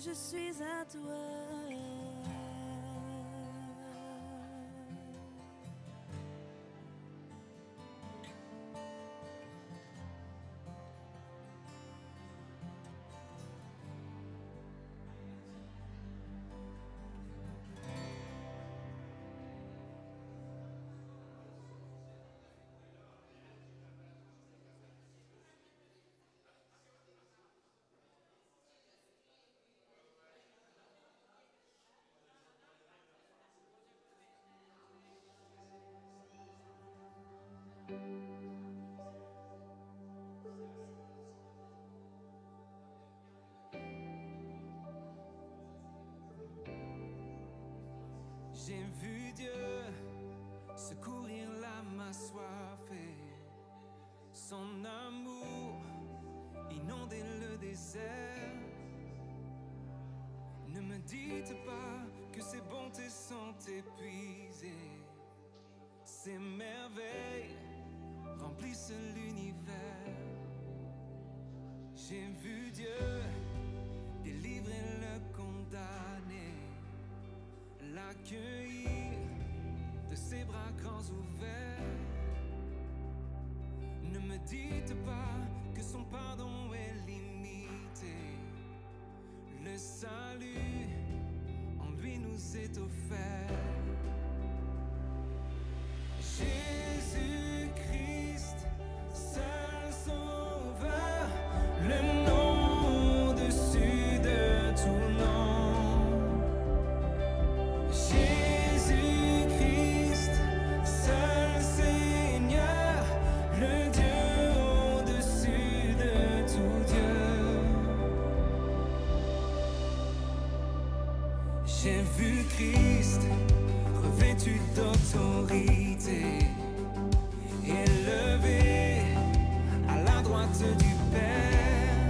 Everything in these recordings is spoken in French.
je suis à toi. J'ai vu Dieu secourir l'âme assoiffée, son amour inonder le désert. Ne me dites pas que ses bontés sont épuisées, ses merveilles remplissent l'univers. J'ai vu Dieu délivrer le condamné, l'accueillir de ses bras grands ouverts. Ne me dites pas que son pardon est limité. Le salut en lui nous est offert. Jésus-Christ, seul sauveur, le nom au-dessus de tout nom. Jésus-Christ, seul Seigneur, le Dieu au-dessus de tout Dieu. J'ai vu Christ revêtu d'autorité, élevé à la droite du Père.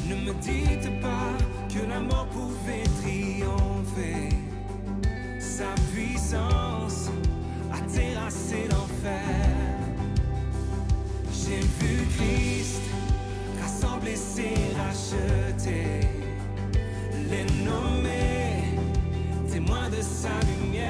Ne me dites pas que la mort pouvait triompher. Sa puissance a terrassé l'enfer. J'ai vu Christ rassembler ses rachetés, les nommer témoins de sa lumière.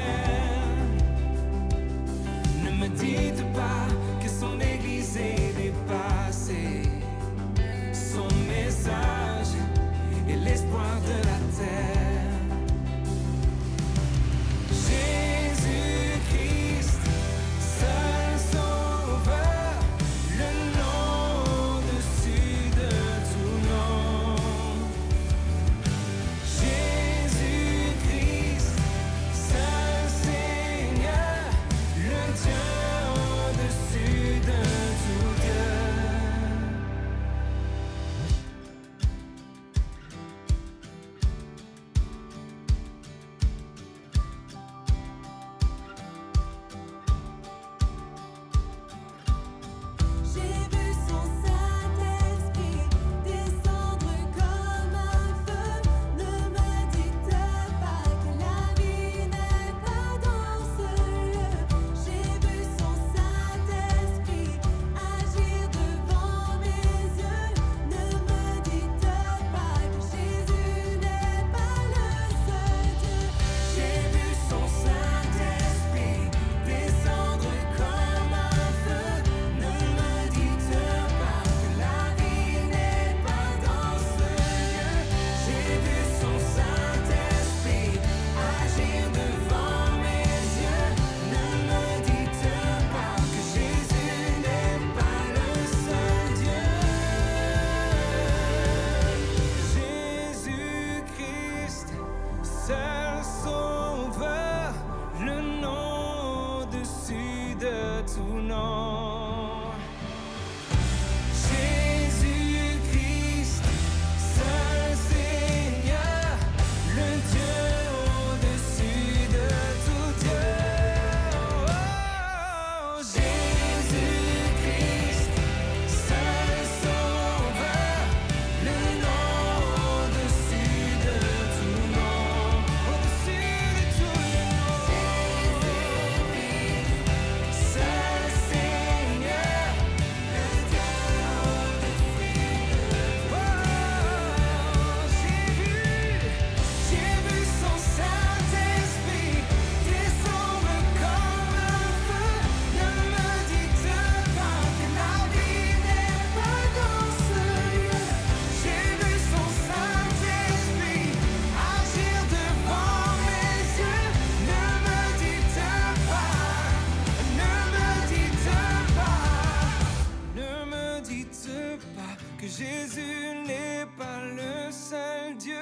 Jésus n'est pas le seul Dieu.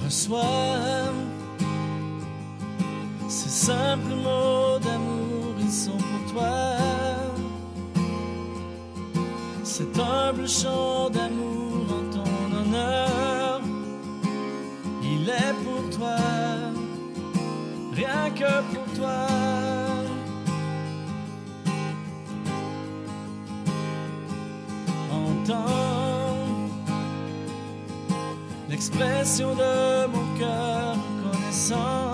Reçois ces simples mots d'amour, ils sont pour toi. Cet humble chant d'amour en ton honneur, il est pour toi, rien que pour toi. Entends l'expression de mon cœur reconnaissant.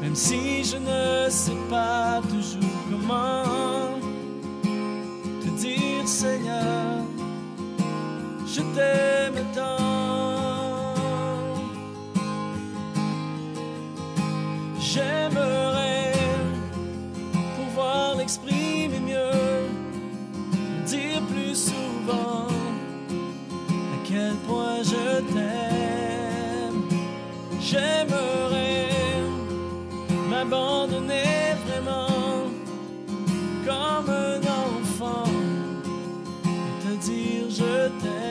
Même si je ne sais pas toujours comment te dire, Seigneur, je t'aime tant. J'aimerais pouvoir l'exprimer mieux, dire plus souvent à quel point je t'aime. J'aimerais m'abandonner vraiment comme un enfant et te dire je t'aime.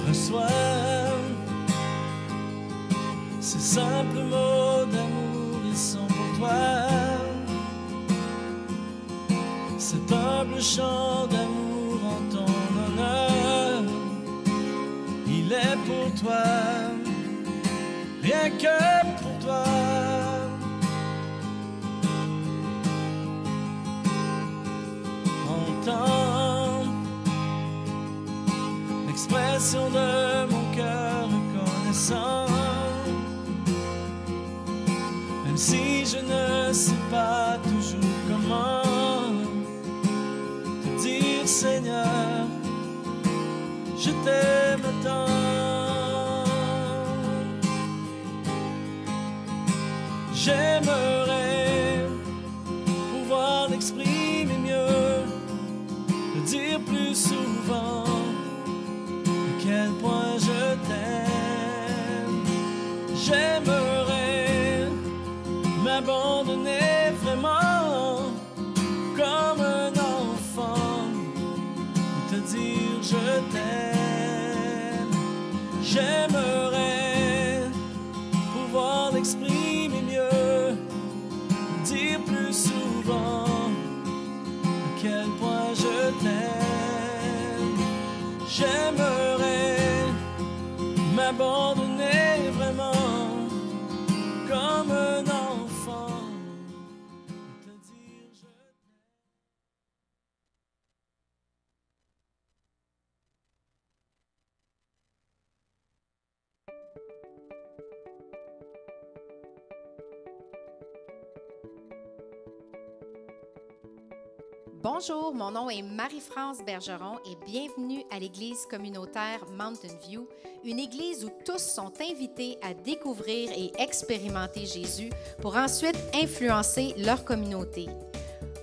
Reçois ces simples mots d'amour, ils sont pour toi. Cet humble chant d'amour en ton honneur, il est pour toi, rien que pour toi. Entends l'expression de mon cœur reconnaissant. Même si je ne sais pas toujours comment te dire, Seigneur, je t'aime tant. J'aimerais pouvoir l'exprimer mieux, le dire plus souvent à quel point je t'aime. J'aimerais m'abandonner vraiment comme un enfant et te dire je t'aime. J'aimerais pouvoir l'exprimer mieux, dire plus souvent à quel point je t'aime. J'aimerais m'abandonner vraiment comme un enfant et te dire je t'aime. Bonjour, mon nom est Marie-France Bergeron et bienvenue à l'église communautaire Mountain View, une église où tous sont invités à découvrir et expérimenter Jésus pour ensuite influencer leur communauté.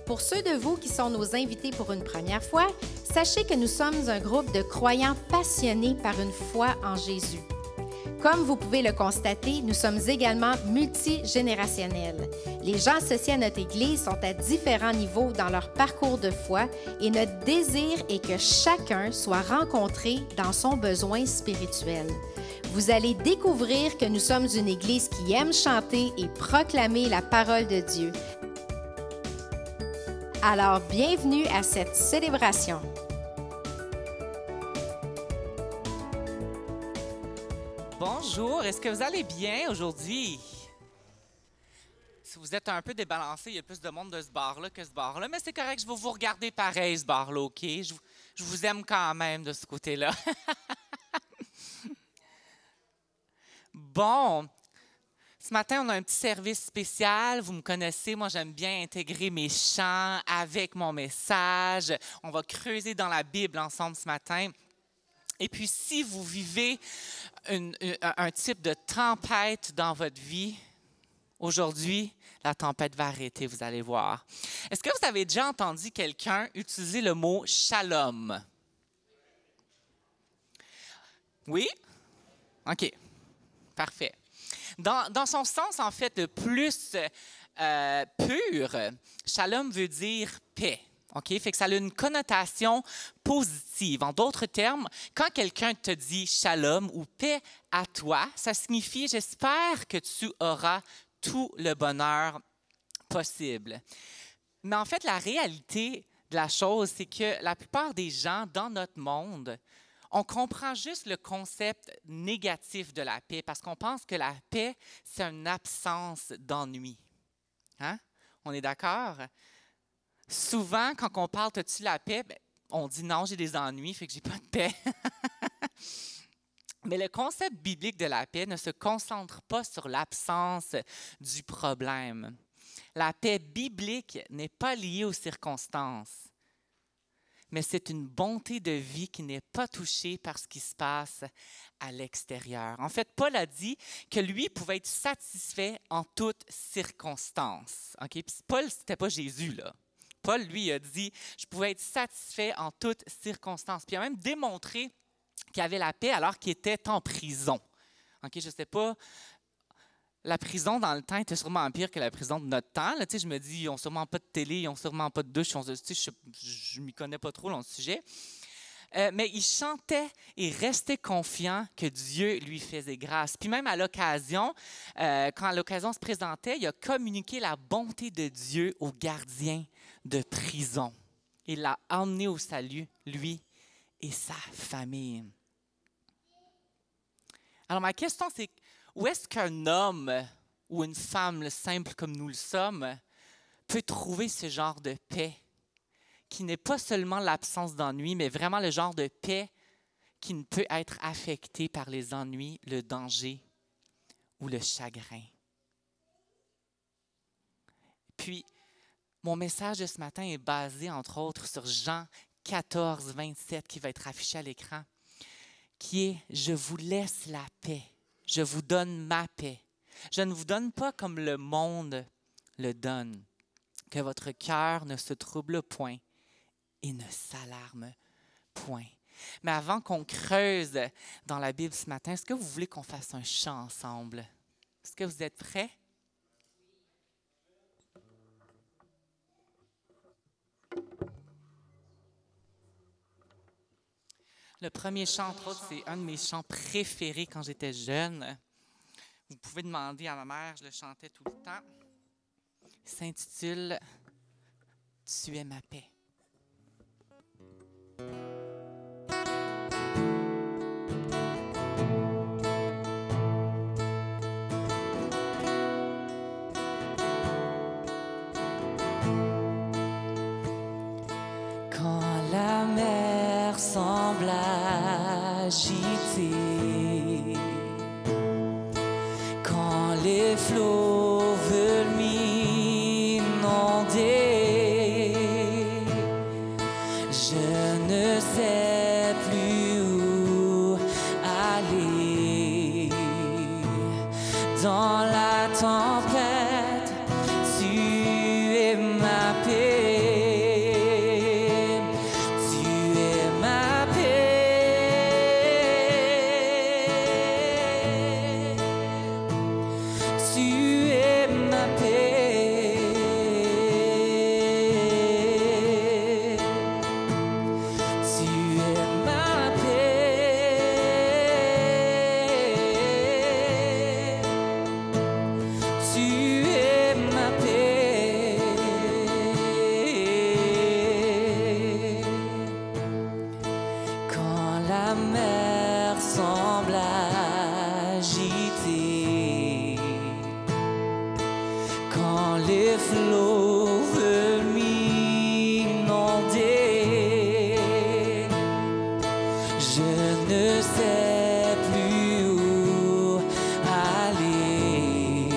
Pour ceux de vous qui sont nos invités pour une première fois, sachez que nous sommes un groupe de croyants passionnés par une foi en Jésus. Comme vous pouvez le constater, nous sommes également multigénérationnels. Les gens associés à notre Église sont à différents niveaux dans leur parcours de foi et notre désir est que chacun soit rencontré dans son besoin spirituel. Vous allez découvrir que nous sommes une Église qui aime chanter et proclamer la parole de Dieu. Alors, bienvenue à cette célébration. Bonjour, est-ce que vous allez bien aujourd'hui? Si vous êtes un peu débalancé, il y a plus de monde de ce bar-là que ce bar-là, mais c'est correct, je vais vous regarder pareil, ce bar-là, OK? Je vous aime quand même de ce côté-là. Bon, Ce matin, on a un petit service spécial. Vous me connaissez, moi, j'aime bien intégrer mes chants avec mon message. On va creuser dans la Bible ensemble ce matin. Et puis, si vous vivez un type de tempête dans votre vie, aujourd'hui, la tempête va arrêter, vous allez voir. Est-ce que vous avez déjà entendu quelqu'un utiliser le mot « shalom » ? Oui? OK. Parfait. Dans son sens, en fait, le plus pur, shalom veut dire paix. OK? Fait que ça a une connotation positive. En d'autres termes, quand quelqu'un te dit shalom ou paix à toi, ça signifie j'espère que tu auras tout le bonheur possible. Mais en fait, la réalité de la chose, c'est que la plupart des gens dans notre monde, on comprend juste le concept négatif de la paix parce qu'on pense que la paix, c'est une absence d'ennui. Hein? On est d'accord? Souvent, quand on parle de la paix, on dit non, j'ai des ennuis, fait que j'ai pas de paix. Mais le concept biblique de la paix ne se concentre pas sur l'absence du problème. La paix biblique n'est pas liée aux circonstances, mais c'est une bonté de vie qui n'est pas touchée par ce qui se passe à l'extérieur. En fait, Paul a dit que lui pouvait être satisfait en toutes circonstances. Okay? Puis Paul, ce n'était pas Jésus, là. Paul, lui, a dit « Je pouvais être satisfait en toutes circonstances ». Puis il a même démontré qu'il avait la paix alors qu'il était en prison. Okay? Je ne sais pas, la prison dans le temps était sûrement pire que la prison de notre temps. Là, je me dis, ils n'ont sûrement pas de télé, ils n'ont sûrement pas de douche. Je ne m'y connais pas trop dans le sujet. Mais il chantait et restait confiant que Dieu lui faisait grâce. Puis même à l'occasion, quand l'occasion se présentait, il a communiqué la bonté de Dieu aux gardiens de prison. Il l'a emmené au salut, lui et sa famille. Alors ma question, c'est où est-ce qu'un homme ou une femme simple comme nous le sommes peut trouver ce genre de paix qui n'est pas seulement l'absence d'ennui, mais vraiment le genre de paix qui ne peut être affecté par les ennuis, le danger ou le chagrin. Puis, mon message de ce matin est basé, entre autres, sur Jean 14, 27, qui va être affiché à l'écran, qui est « Je vous laisse la paix, je vous donne ma paix. Je ne vous donne pas comme le monde le donne. Que votre cœur ne se trouble point et ne s'alarme point. » Mais avant qu'on creuse dans la Bible ce matin, est-ce que vous voulez qu'on fasse un chant ensemble? Est-ce que vous êtes prêts? Le premier chant, entre autres, c'est un de mes chants préférés quand j'étais jeune. Vous pouvez demander à ma mère, je le chantais tout le temps. Il s'intitule « Tu es ma paix ». Quand la mer semble agitée, quand les flots veulent m'inonder, je ne sais plus où aller. Dans la tempête, tu es ma paix. Je ne sais plus où aller.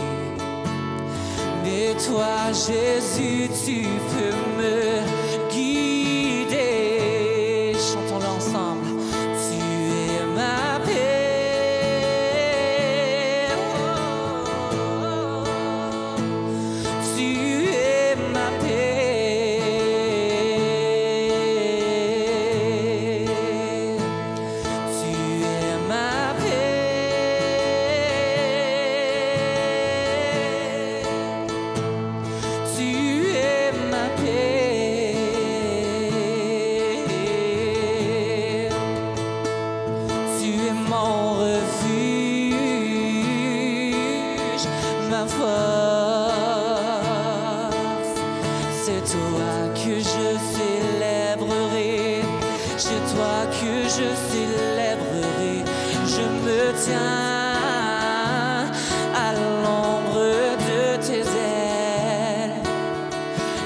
toi, Jésus, tu peux me guider. Chantons-le ensemble. Tu es ma paix. Tu es ma paix. Tu es ma paix. Tu es ma paix. Tu es mon refuge, ma force. C'est toi que je célébrerai, c'est toi que je célébrerai. Je me tiens à l'ombre de tes ailes.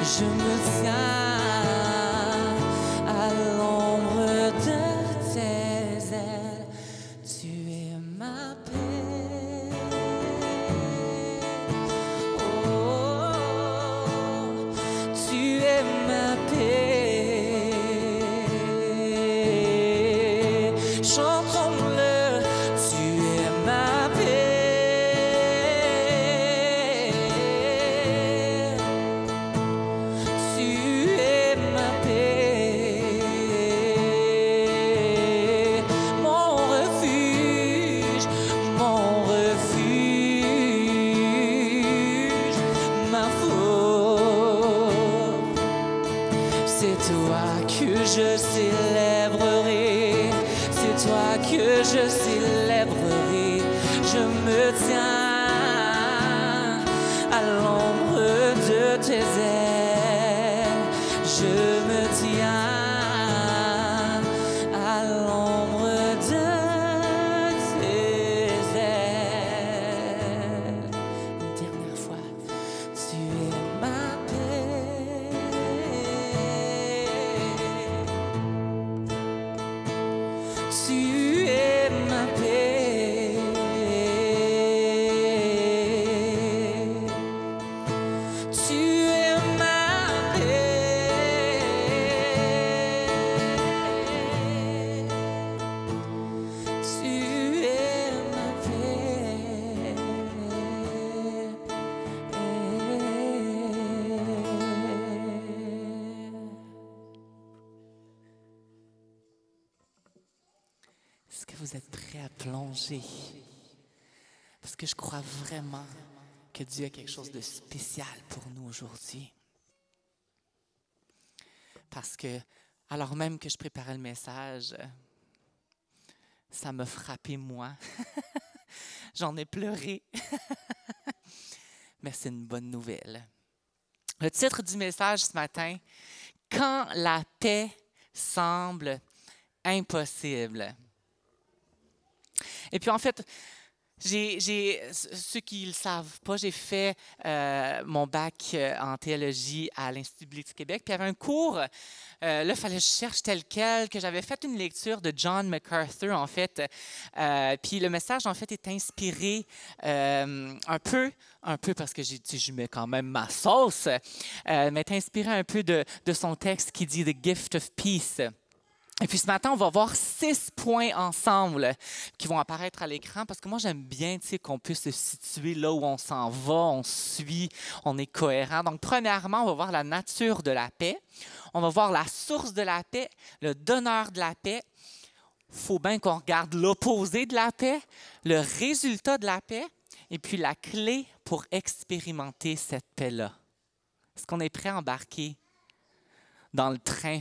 Je me tiens à l'ombre de tes ailes. Tu es ma paix. Oh, tu es ma paix. Chantons-le. Tu es ma paix. Tu es ma paix. Mon refuge, ma force. C'est toi que je célébrerai, c'est toi que je célébrerai. Je me tiens à l'ombre de tes ailes. Je me tiens à l'ombre de tes ailes. Une dernière fois. Tu es ma paix. Tu es ma paix. Tu es ma paix. Tu es ma paix. Est-ce que vous êtes prêts à plonger? Parce que je crois vraiment que Dieu a quelque chose de spécial pour nous aujourd'hui. Parce que, alors même que je préparais le message, ça m'a frappé, moi. J'en ai pleuré. Mais c'est une bonne nouvelle. Le titre du message ce matin, « Quand la paix semble impossible ». Et puis en fait, ceux qui ne le savent pas, j'ai fait mon bac en théologie à l'Institut biblique du Québec. Puis il y avait un cours, là, il fallait que je cherche tel quel, que j'avais fait une lecture de John MacArthur, en fait. Puis le message, en fait, est inspiré un peu parce que je mets quand même ma sauce, mais est inspiré un peu de son texte qui dit « The gift of peace ». Et puis ce matin, on va voir 6 points ensemble qui vont apparaître à l'écran parce que moi, j'aime bien qu'on puisse se situer là où on s'en va, on suit, on est cohérent. Donc, premièrement, on va voir la nature de la paix. On va voir la source de la paix, le donneur de la paix. Il faut bien qu'on regarde l'opposé de la paix, le résultat de la paix et puis la clé pour expérimenter cette paix-là. Est-ce qu'on est prêt à embarquer dans le train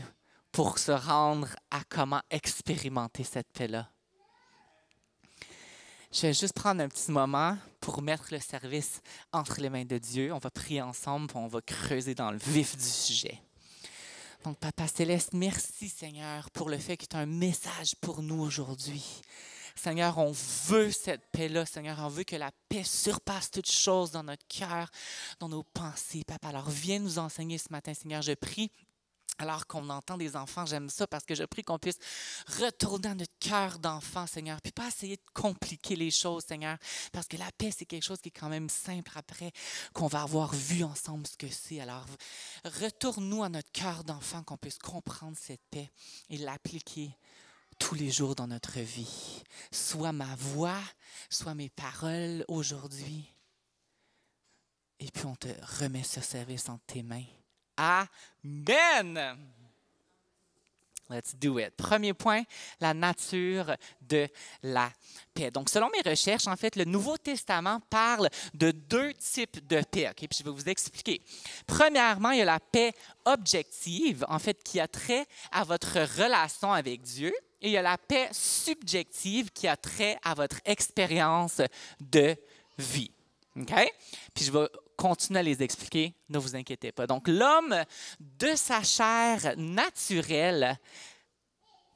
pour se rendre à comment expérimenter cette paix-là? Je vais juste prendre un petit moment pour mettre le service entre les mains de Dieu. On va prier ensemble, puis on va creuser dans le vif du sujet. Donc, Papa Céleste, merci Seigneur pour le fait que tu as un message pour nous aujourd'hui. Seigneur, on veut cette paix-là. Seigneur, on veut que la paix surpasse toute chose dans notre cœur, dans nos pensées, Papa. Alors, viens nous enseigner ce matin, Seigneur, je prie Alors qu'on entend des enfants, j'aime ça parce que je prie qu'on puisse retourner à notre cœur d'enfant, Seigneur, puis pas essayer de compliquer les choses, Seigneur, parce que la paix, c'est quelque chose qui est quand même simple après qu'on va avoir vu ensemble ce que c'est. Alors, retourne-nous à notre cœur d'enfant, qu'on puisse comprendre cette paix et l'appliquer tous les jours dans notre vie. Soit ma voix, soit mes paroles aujourd'hui. Et puis on te remet ce service entre tes mains. Amen! Let's do it. Premier point, la nature de la paix. Donc, selon mes recherches, en fait, le Nouveau Testament parle de 2 types de paix. Okay? Puis je vais vous expliquer. Premièrement, il y a la paix objective, en fait, qui a trait à votre relation avec Dieu. Et il y a la paix subjective qui a trait à votre expérience de vie. OK? Puis je vais continuer à les expliquer, ne vous inquiétez pas. Donc, l'homme de sa chair naturelle,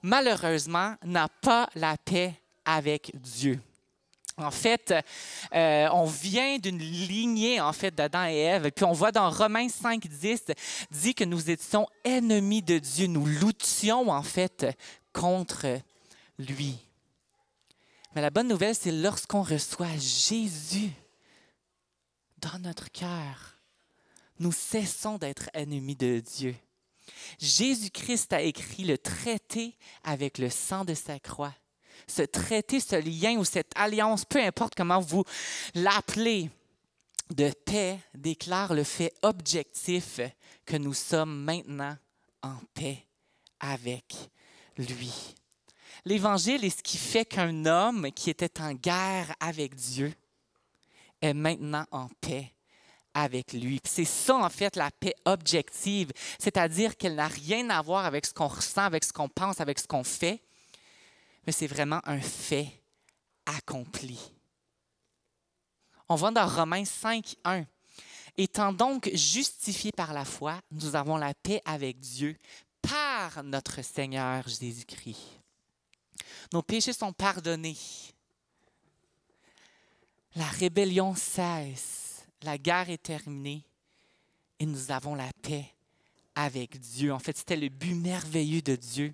malheureusement, n'a pas la paix avec Dieu. En fait, on vient d'une lignée, en fait, d'Adam et Ève. Puis on voit dans Romains 5:10, dit que nous étions ennemis de Dieu. Nous luttions, en fait, contre lui. Mais la bonne nouvelle, c'est lorsqu'on reçoit Jésus dans notre cœur, nous cessons d'être ennemis de Dieu. Jésus-Christ a écrit le traité avec le sang de sa croix. Ce traité, ce lien ou cette alliance, peu importe comment vous l'appelez, de paix déclare le fait objectif que nous sommes maintenant en paix avec lui. L'Évangile est ce qui fait qu'un homme qui était en guerre avec Dieu est maintenant en paix avec lui. C'est ça, en fait, la paix objective, c'est-à-dire qu'elle n'a rien à voir avec ce qu'on ressent, avec ce qu'on pense, avec ce qu'on fait, mais c'est vraiment un fait accompli. On va dans Romains 5:1. Étant donc justifiés par la foi, nous avons la paix avec Dieu par notre Seigneur Jésus-Christ. Nos péchés sont pardonnés. La rébellion cesse, la guerre est terminée et nous avons la paix avec Dieu. En fait, c'était le but merveilleux de Dieu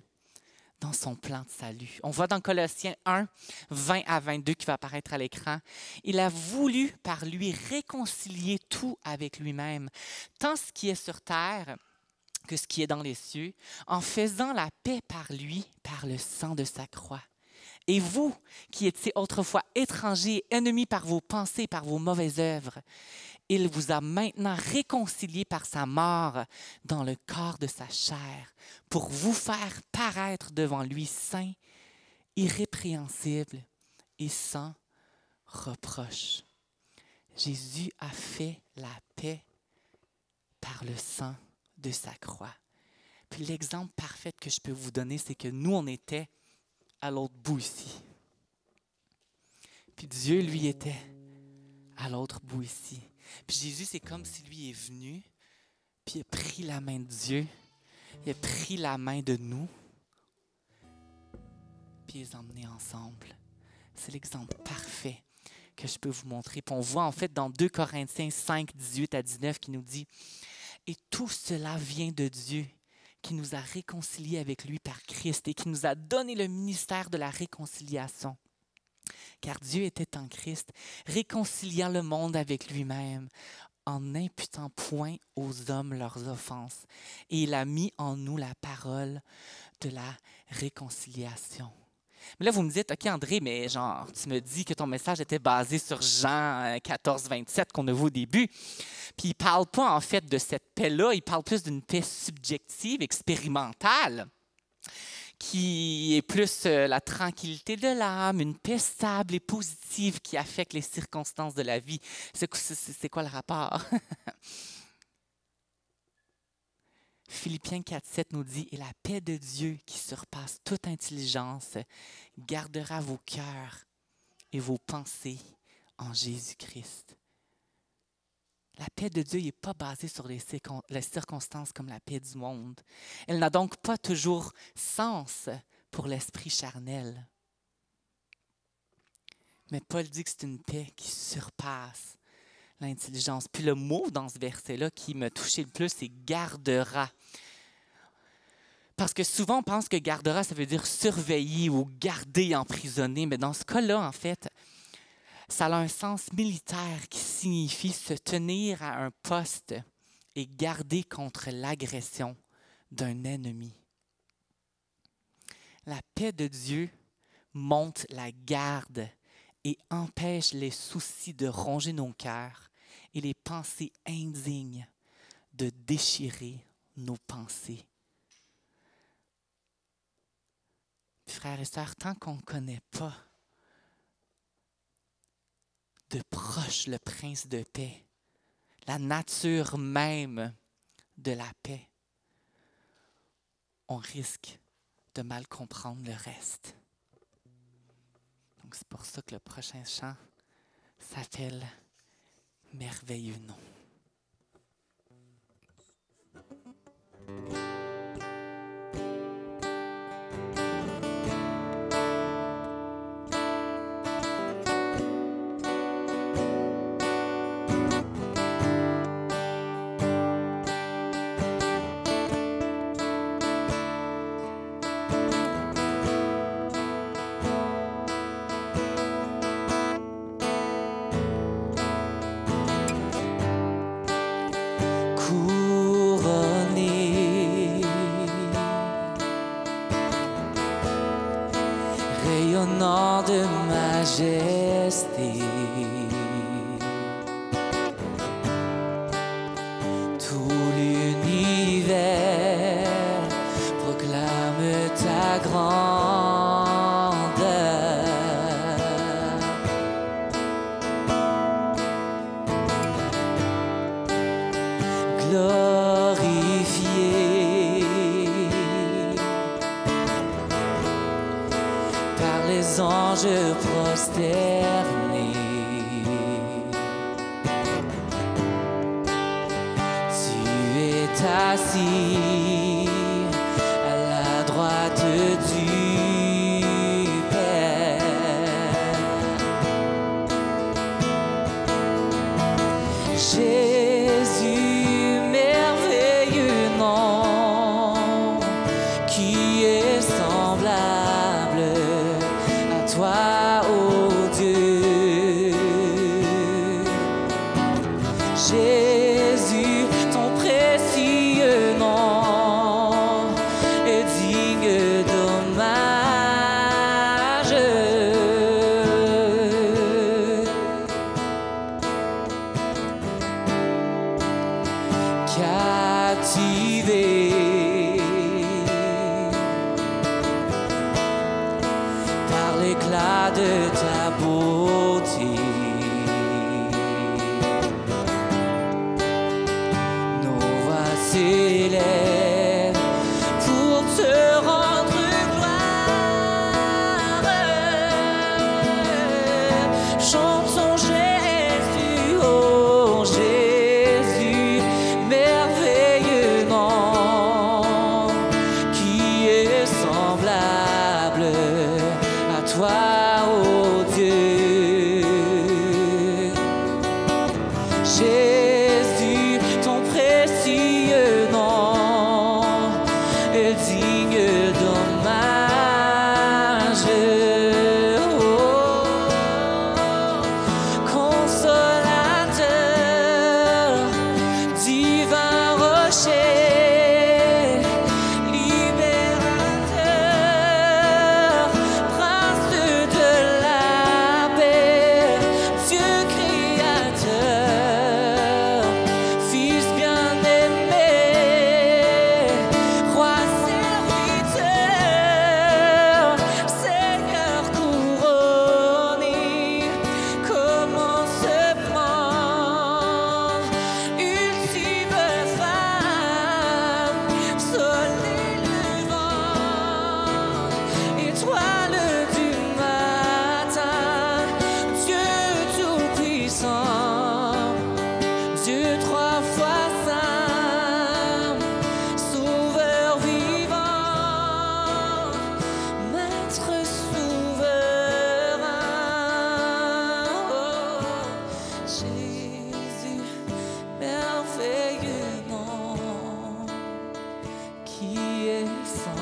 dans son plan de salut. On voit dans Colossiens 1, 20 à 22 qui va apparaître à l'écran. Il a voulu par lui réconcilier tout avec lui-même, tant ce qui est sur terre que ce qui est dans les cieux, en faisant la paix par lui, par le sang de sa croix. Et vous, qui étiez autrefois étrangers, ennemis par vos pensées, par vos mauvaises œuvres, il vous a maintenant réconciliés par sa mort dans le corps de sa chair, pour vous faire paraître devant lui saint, irrépréhensible et sans reproche. Jésus a fait la paix par le sang de sa croix. Puis l'exemple parfait que je peux vous donner, c'est que nous, on était à l'autre bout ici. Puis Dieu, lui, était à l'autre bout ici. Puis Jésus, c'est comme si lui est venu, puis il a pris la main de Dieu, il a pris la main de nous, puis il les a emmenés ensemble. C'est l'exemple parfait que je peux vous montrer. Puis on voit en fait dans 2 Corinthiens 5, 18 à 19 qui nous dit « Et tout cela vient de Dieu, qui nous a réconciliés avec lui par Christ et qui nous a donné le ministère de la réconciliation. Car Dieu était en Christ, réconciliant le monde avec lui-même, en n'imputant point aux hommes leurs offenses. Et il a mis en nous la parole de la réconciliation. » Mais là, vous me dites, OK, André, mais genre, tu me dis que ton message était basé sur Jean 14, 27 qu'on a vu au début. Puis il ne parle pas, en fait, de cette paix-là. Il parle plus d'une paix subjective, expérimentale, qui est plus la tranquillité de l'âme, une paix stable et positive qui affecte les circonstances de la vie. C'est quoi le rapport? Philippiens 4,7 nous dit « Et la paix de Dieu qui surpasse toute intelligence gardera vos cœurs et vos pensées en Jésus-Christ. » La paix de Dieu n'est pas basée sur les circonstances comme la paix du monde. Elle n'a donc pas toujours sens pour l'esprit charnel. Mais Paul dit que c'est une paix qui surpasse l'intelligence. Puis le mot dans ce verset-là qui m'a touché le plus, c'est « gardera ». Parce que souvent, on pense que gardera, ça veut dire surveiller ou garder emprisonné. Mais dans ce cas-là, en fait, ça a un sens militaire qui signifie se tenir à un poste et garder contre l'agression d'un ennemi. La paix de Dieu monte la garde et empêche les soucis de ronger nos cœurs et les pensées indignes de déchirer nos pensées. Frères et sœurs, tant qu'on ne connaît pas de proche le prince de paix, la nature même de la paix, on risque de mal comprendre le reste. Donc c'est pour ça que le prochain chant s'appelle « Merveilleux nom ». Rayonnant de majesté, tout l'univers proclame ta grandeur. Glorifié par les anges prosternés, tu es assis à la droite du Père. Jésus, merveilleux nom, qui est semblable à toi, ô Dieu. Jésus, ton précieux nom est digne d'hommage. Captivé par l'éclat de ta beauté, nos voix s'élèvent pour te rendre gloire. Chantons Jésus, oh Jésus, merveilleux nom, qui est semblable à toi, ô Dieu. Jésus, ton précieux nom est digne d'hommage. Oh, consolateur, divin rocher, libérateur, prince de la paix, Dieu créateur, Fils bien-aimé, Roi serviteur, Seigneur couronné, commencement, ultime femme, soleil levant, étoile du matin, Dieu tout-puissant, Dieu trois fois saint, Sauveur vivant, Maître souverain. Oh, Jésus, merveilleux nom, qui est semblable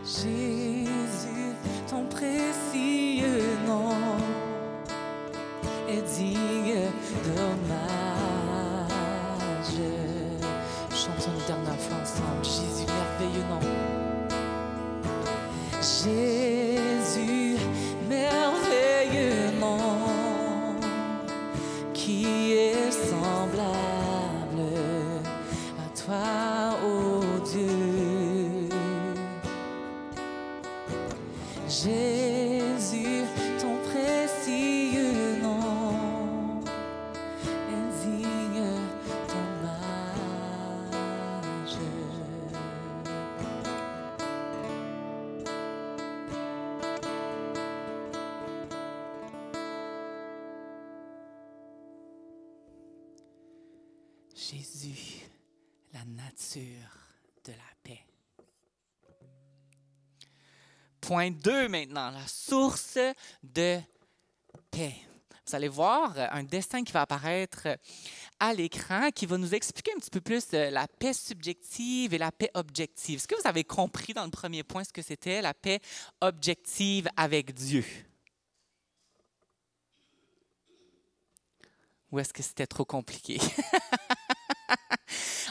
Jésus, ton précieux nom est digne d'hommage. Chantons une dernière fois ensemble. Jésus, merveilleux nom. Jésus, merveilleux nom, qui est semblable à toi, ô Dieu. Jésus, ton précieux nom est digne d'hommage. Jésus, la nature de la paix. Point 2 maintenant, la source de paix. Vous allez voir un dessin qui va apparaître à l'écran qui va nous expliquer un petit peu plus la paix subjective et la paix objective. Est-ce que vous avez compris dans le premier point ce que c'était la paix objective avec Dieu? Ou est-ce que c'était trop compliqué?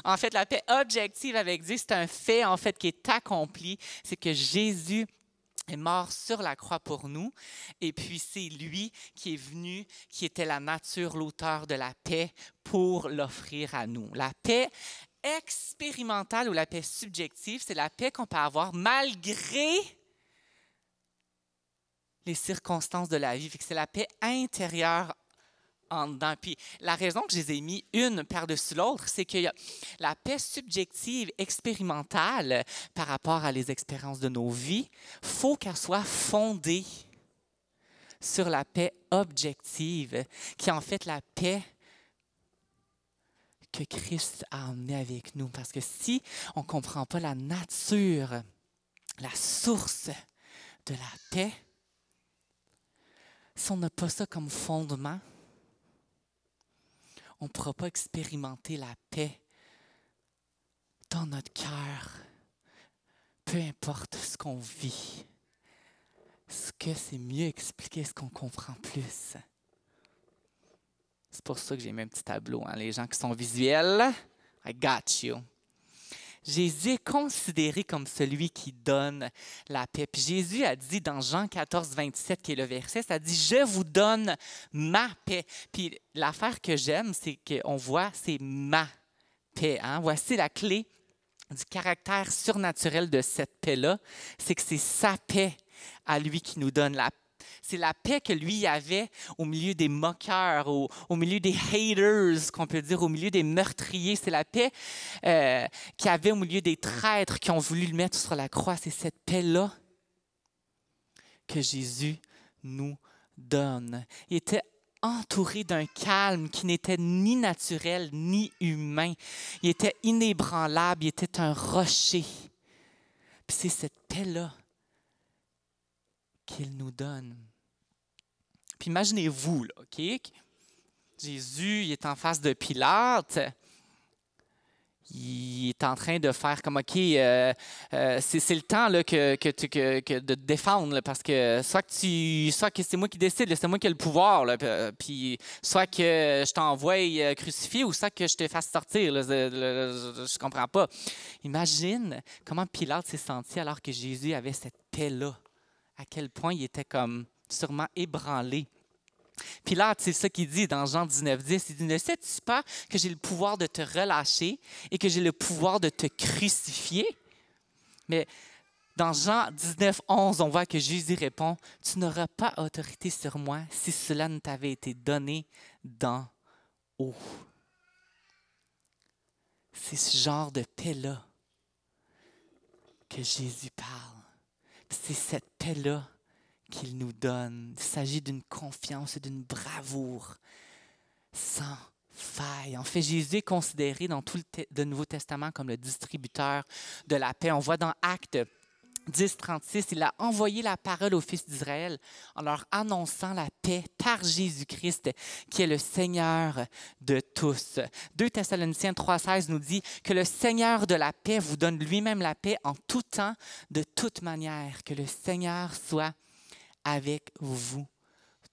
En fait, la paix objective avec Dieu, c'est un fait en fait qui est accompli. C'est que Jésus est mort sur la croix pour nous. Et puis, c'est lui qui est venu, qui était la nature, l'auteur de la paix, pour l'offrir à nous. La paix expérimentale ou la paix subjective, c'est la paix qu'on peut avoir malgré les circonstances de la vie. C'est la paix intérieure en dedans. Puis la raison que je les ai mis une par-dessus l'autre, c'est que la paix subjective, expérimentale par rapport à les expériences de nos vies, il faut qu'elle soit fondée sur la paix objective, qui est en fait la paix que Christ a emmenée avec nous. Parce que si on ne comprend pas la nature, la source de la paix, si on n'a pas ça comme fondement, on ne pourra pas expérimenter la paix dans notre cœur, peu importe ce qu'on vit. Est-ce que c'est mieux expliquer ce qu'on comprend plus? C'est pour ça que j'ai mis un petit tableau. Hein? Les gens qui sont visuels, I got you. Jésus est considéré comme celui qui donne la paix. Puis Jésus a dit dans Jean 14, 27, qui est le verset, ça dit « Je vous donne ma paix ». Puis l'affaire que j'aime, c'est qu'on voit, c'est ma paix. Hein? Voici la clé du caractère surnaturel de cette paix-là, c'est que c'est sa paix à lui qui nous donne la paix. C'est la paix que lui avait au milieu des moqueurs, au milieu des haters, qu'on peut dire, au milieu des meurtriers. C'est la paix qu'il avait au milieu des traîtres qui ont voulu le mettre sur la croix. C'est cette paix-là que Jésus nous donne. Il était entouré d'un calme qui n'était ni naturel ni humain. Il était inébranlable, il était un rocher. Puis c'est cette paix-là qu'il nous donne. Puis imaginez-vous, là, OK? Jésus, il est en face de Pilate. Il est en train de faire comme, OK, c'est le temps là, que de te défendre, là, parce que soit que c'est moi qui décide, là, c'est moi qui ai le pouvoir, là, puis soit que je t'envoie crucifier ou soit que je te fasse sortir. Là, je comprends pas. Imagine comment Pilate s'est senti alors que Jésus avait cette paix-là. À quel point il était comme sûrement ébranlé. Pilate, c'est ça qu'il dit dans Jean 19, 10. Il dit « Ne sais-tu pas que j'ai le pouvoir de te relâcher et que j'ai le pouvoir de te crucifier? » Mais dans Jean 19, 11, on voit que Jésus répond « Tu n'auras pas autorité sur moi si cela ne t'avait été donné d'en haut. » C'est ce genre de paix-là que Jésus parle. C'est cette paix-là qu'il nous donne. Il s'agit d'une confiance et d'une bravoure sans faille. En fait, Jésus est considéré dans tout le Nouveau Testament comme le distributeur de la paix. On voit dans Actes 10:36, il a envoyé la parole aux fils d'Israël en leur annonçant la paix par Jésus-Christ, qui est le Seigneur de tous. 2 Thessaloniciens 3:16 nous dit que le Seigneur de la paix vous donne lui-même la paix en tout temps, de toute manière. Que le Seigneur soit avec vous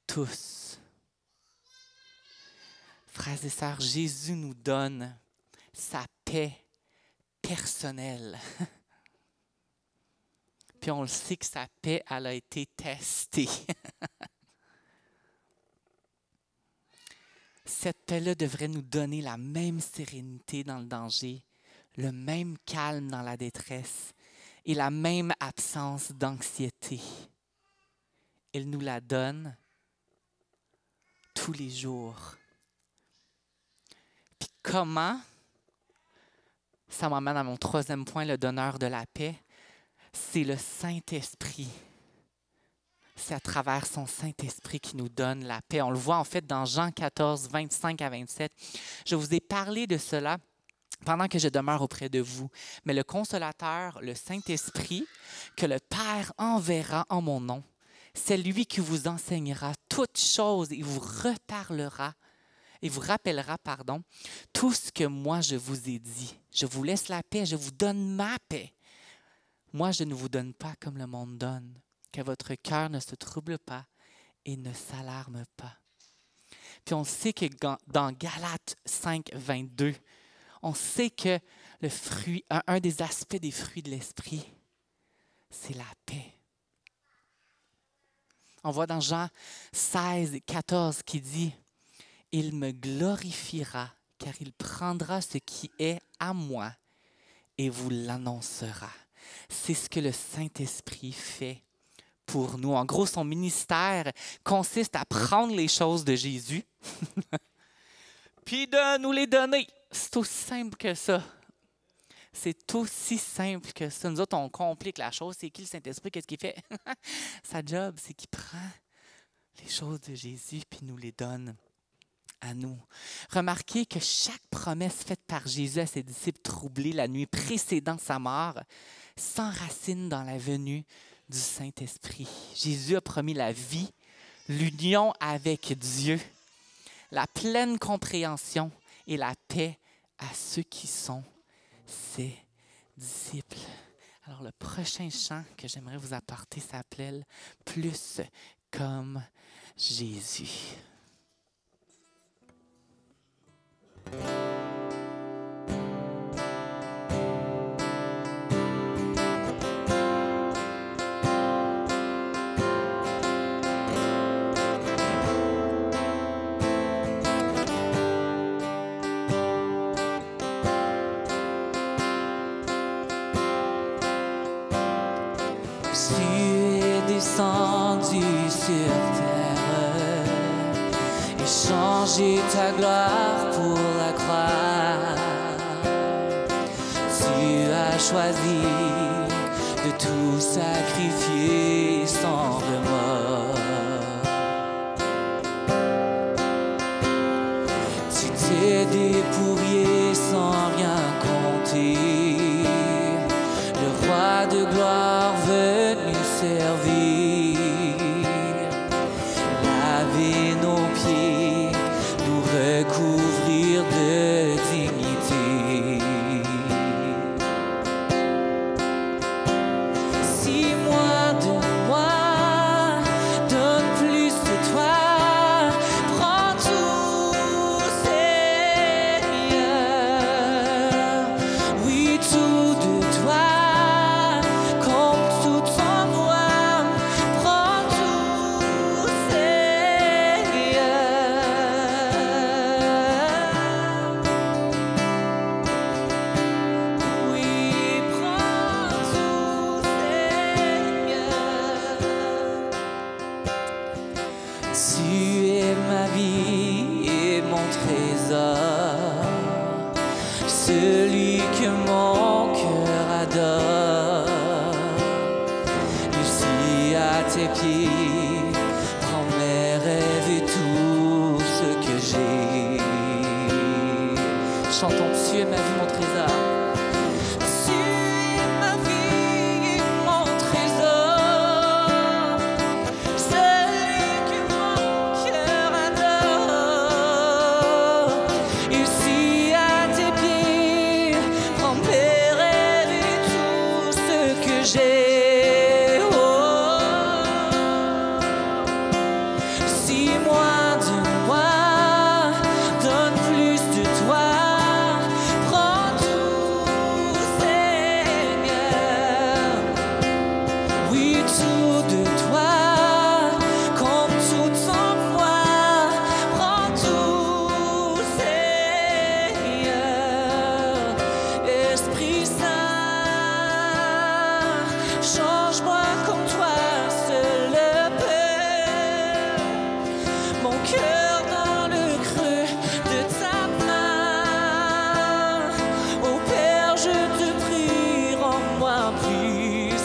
tous. Frères et sœurs, Jésus nous donne sa paix personnelle. Puis on le sait que sa paix, elle a été testée. Cette paix-là devrait nous donner la même sérénité dans le danger, le même calme dans la détresse et la même absence d'anxiété. Elle nous la donne tous les jours. Puis comment? Ça m'amène à mon troisième point, le donneur de la paix. C'est le Saint-Esprit. C'est à travers son Saint-Esprit qui nous donne la paix. On le voit en fait dans Jean 14, 25 à 27. Je vous ai parlé de cela pendant que je demeure auprès de vous. Mais le Consolateur, le Saint-Esprit, que le Père enverra en mon nom, c'est lui qui vous enseignera toutes choses et vous rappellera, tout ce que moi je vous ai dit. Je vous laisse la paix, je vous donne ma paix. Moi, je ne vous donne pas comme le monde donne, que votre cœur ne se trouble pas et ne s'alarme pas. Puis on sait que dans Galates 5, 22, on sait que le fruit, un des aspects des fruits de l'esprit, c'est la paix. On voit dans Jean 16, 14 qui dit « Il me glorifiera, car il prendra ce qui est à moi et vous l'annoncera. » C'est ce que le Saint-Esprit fait pour nous. En gros, son ministère consiste à prendre les choses de Jésus puis de nous les donner. C'est aussi simple que ça. C'est aussi simple que ça. Nous autres, on complique la chose. C'est qui le Saint-Esprit? Qu'est-ce qu'il fait? Sa job, c'est qu'il prend les choses de Jésus puis nous les donne à nous. Remarquez que chaque promesse faite par Jésus à ses disciples troublés la nuit précédant sa mort s'enracine dans la venue du Saint-Esprit. Jésus a promis la vie, l'union avec Dieu, la pleine compréhension et la paix à ceux qui sont ses disciples. Alors, le prochain chant que j'aimerais vous apporter s'appelle « Plus comme Jésus ». Descendu sur terre et changer ta gloire pour la croix. Tu as choisi de tout sacrifier sans remords. Tu t'es dépouillé sans rien compter. Le roi de gloire venu servir, laver nos pieds, nous recouvrir de dignité. Si moins de moi donne plus de toi, prends tout, Seigneur. Oui, tout de toi. Tu es ma vie et mon trésor, celui que mon cœur adore. Ici à tes pieds, prends mes rêves et tout ce que j'ai. Chantons, tu es ma vie, mon trésor. Tu es ma vie et mon trésor. tout de toi, comme tout en moi. Prends tout, Seigneur. Esprit Saint, change-moi comme toi seul le peux. Mon cœur dans le creux de ta main. Oh Père, je te prie, rends-moi plus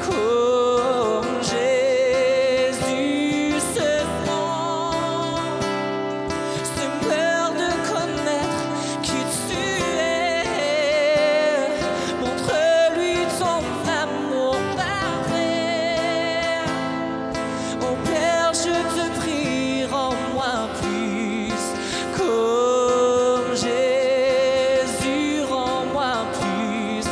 comme Jésus se rend. Se meurt de connaître qui tu es. Montre-lui ton amour parfait. Oh Père, je te prie, rends-moi plus comme Jésus. Rends-moi plus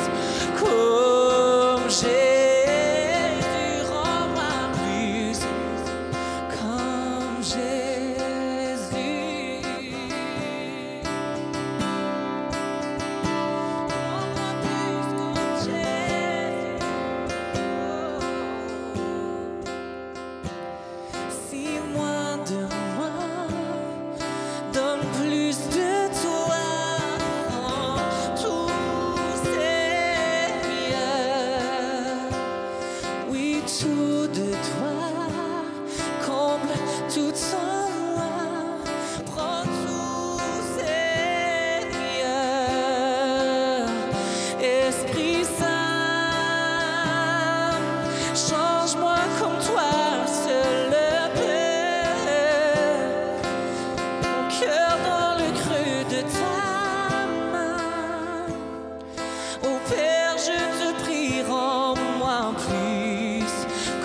comme Jésus. Rends-moi plus comme Jésus. Rends-moi plus comme Jésus. Si moins de moi, donne plus de toi. Prends tout, Seigneur. Oui, tout de toi, comble tout en moi. Prends tout, Seigneur. Esprit Saint, change-moi comme toi seul le peux. Mon cœur dans le creux de ta main. Oh Père, je te prie, rends-moi plus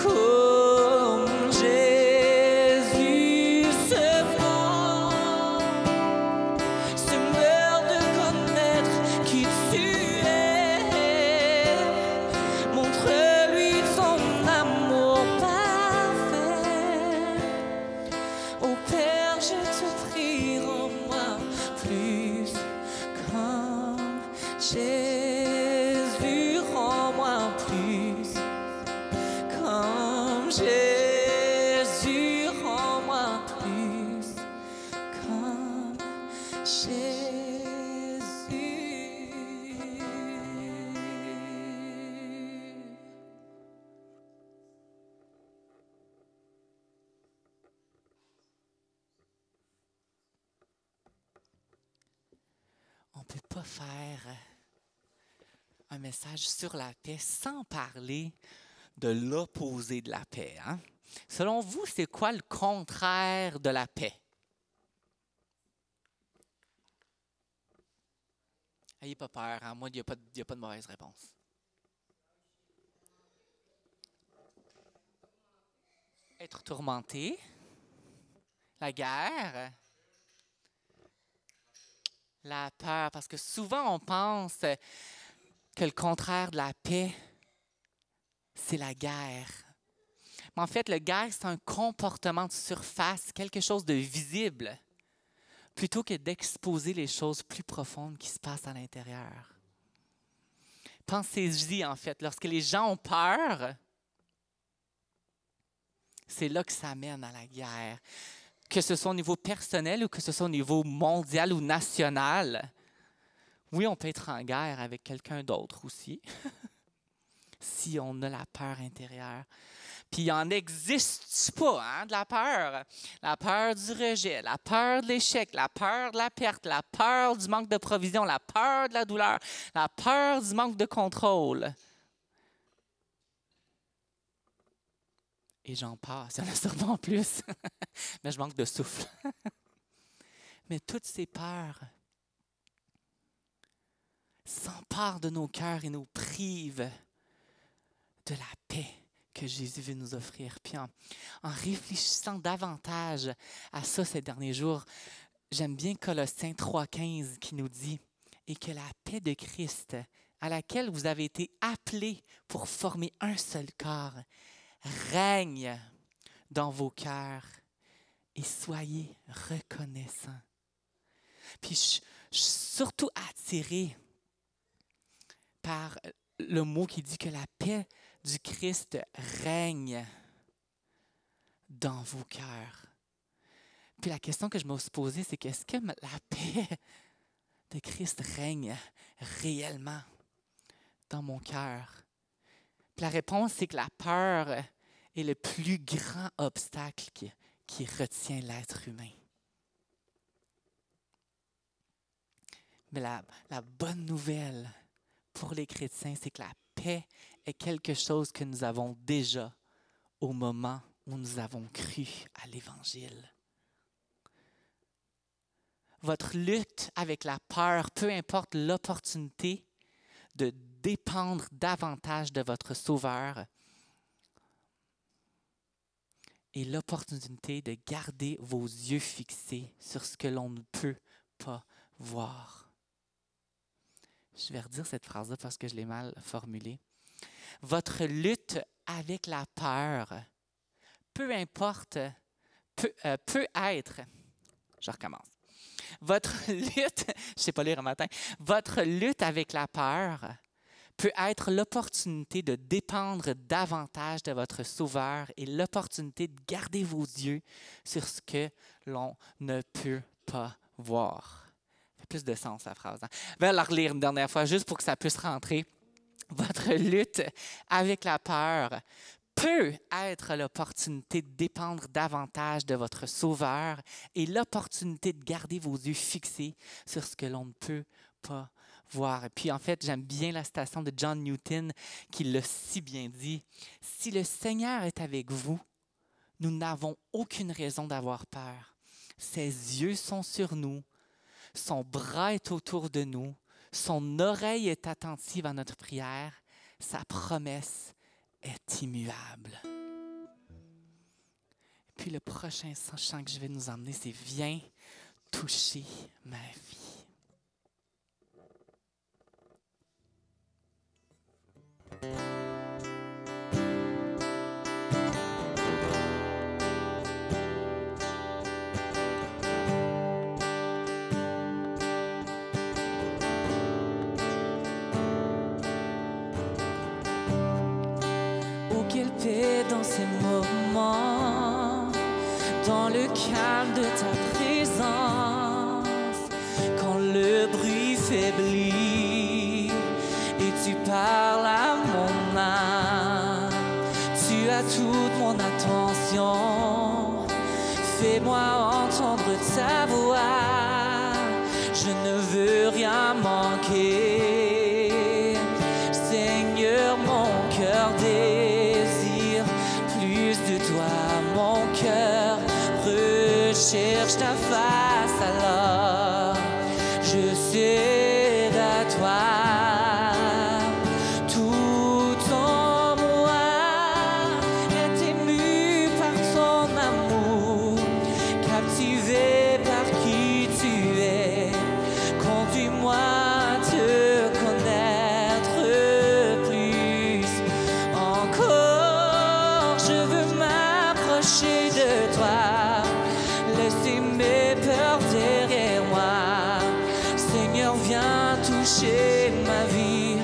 comme Jésus se rend. Se meurt de connaître qui tu es. Montre-lui ton amour parfait. Oh Père, je te prie, rends-moi plus comme Jésus. Rends-moi plus comme Jésus. Rends-moi plus comme Jésus. On ne peut pas faire un message sur la paix sans parler de l'opposé de la paix. Hein? Selon vous, c'est quoi le contraire de la paix? N'ayez pas peur, hein? Moi, il n'y a pas de mauvaise réponse. Être tourmenté, la guerre, la peur, parce que souvent on pense que le contraire de la paix, c'est la guerre. Mais en fait, la guerre, c'est un comportement de surface, quelque chose de visible, plutôt que d'exposer les choses plus profondes qui se passent à l'intérieur. Pensez-y, en fait, lorsque les gens ont peur, c'est là que ça mène à la guerre. Que ce soit au niveau personnel ou que ce soit au niveau mondial ou national. Oui, on peut être en guerre avec quelqu'un d'autre aussi, si on a la peur intérieure. Puis il n'en existe pas, hein, de la peur. La peur du rejet, la peur de l'échec, la peur de la perte, la peur du manque de provision, la peur de la douleur, la peur du manque de contrôle. Et j'en passe, il y en a sûrement plus, mais je manque de souffle. Mais toutes ces peurs s'emparent de nos cœurs et nous privent de la paix que Jésus veut nous offrir. Puis en réfléchissant davantage à ça ces derniers jours, j'aime bien Colossiens 3,15 qui nous dit « Et que la paix de Christ, à laquelle vous avez été appelés pour former un seul corps, règne dans vos cœurs et soyez reconnaissants. » Puis je suis surtout attirée par le mot qui dit que la paix du Christ règne dans vos cœurs. Puis la question que je me suis posée, c'est qu'est-ce que la paix de Christ règne réellement dans mon cœur? Puis la réponse, c'est que la peur est le plus grand obstacle qui retient l'être humain. Mais la bonne nouvelle pour les chrétiens, c'est que la paix est quelque chose que nous avons déjà au moment où nous avons cru à l'Évangile. Votre lutte avec la peur, peu importe l'opportunité de dépendre davantage de votre Sauveur, et l'opportunité de garder vos yeux fixés sur ce que l'on ne peut pas voir. Je vais redire cette phrase-là parce que je l'ai mal formulée. Votre lutte avec la peur, peu importe, peut être, je recommence. Votre lutte, je ne sais pas lire un matin, votre lutte avec la peur peut être l'opportunité de dépendre davantage de votre Sauveur et l'opportunité de garder vos yeux sur ce que l'on ne peut pas voir. Ça fait plus de sens, la phrase. Hein? Je vais la relire une dernière fois, juste pour que ça puisse rentrer. Votre lutte avec la peur peut être l'opportunité de dépendre davantage de votre Sauveur et l'opportunité de garder vos yeux fixés sur ce que l'on ne peut pas voir. Et puis, en fait, j'aime bien la citation de John Newton qui l'a si bien dit. « Si le Seigneur est avec vous, nous n'avons aucune raison d'avoir peur. Ses yeux sont sur nous, son bras est autour de nous, son oreille est attentive à notre prière, sa promesse est immuable. » Et puis, le prochain chant que je vais nous emmener, c'est « Viens toucher ma vie ». Oh, quelle paix dans ces moments, dans le calme de ta présence, quand le bruit faiblit et tu parles à mon âme. Tu as toute mon attention, fais-moi entendre ta voix, je ne veux rien manquer. Seigneur, mon cœur désire plus de toi, mon cœur recherche ta face, alors je cède à toi. Toucher ma vie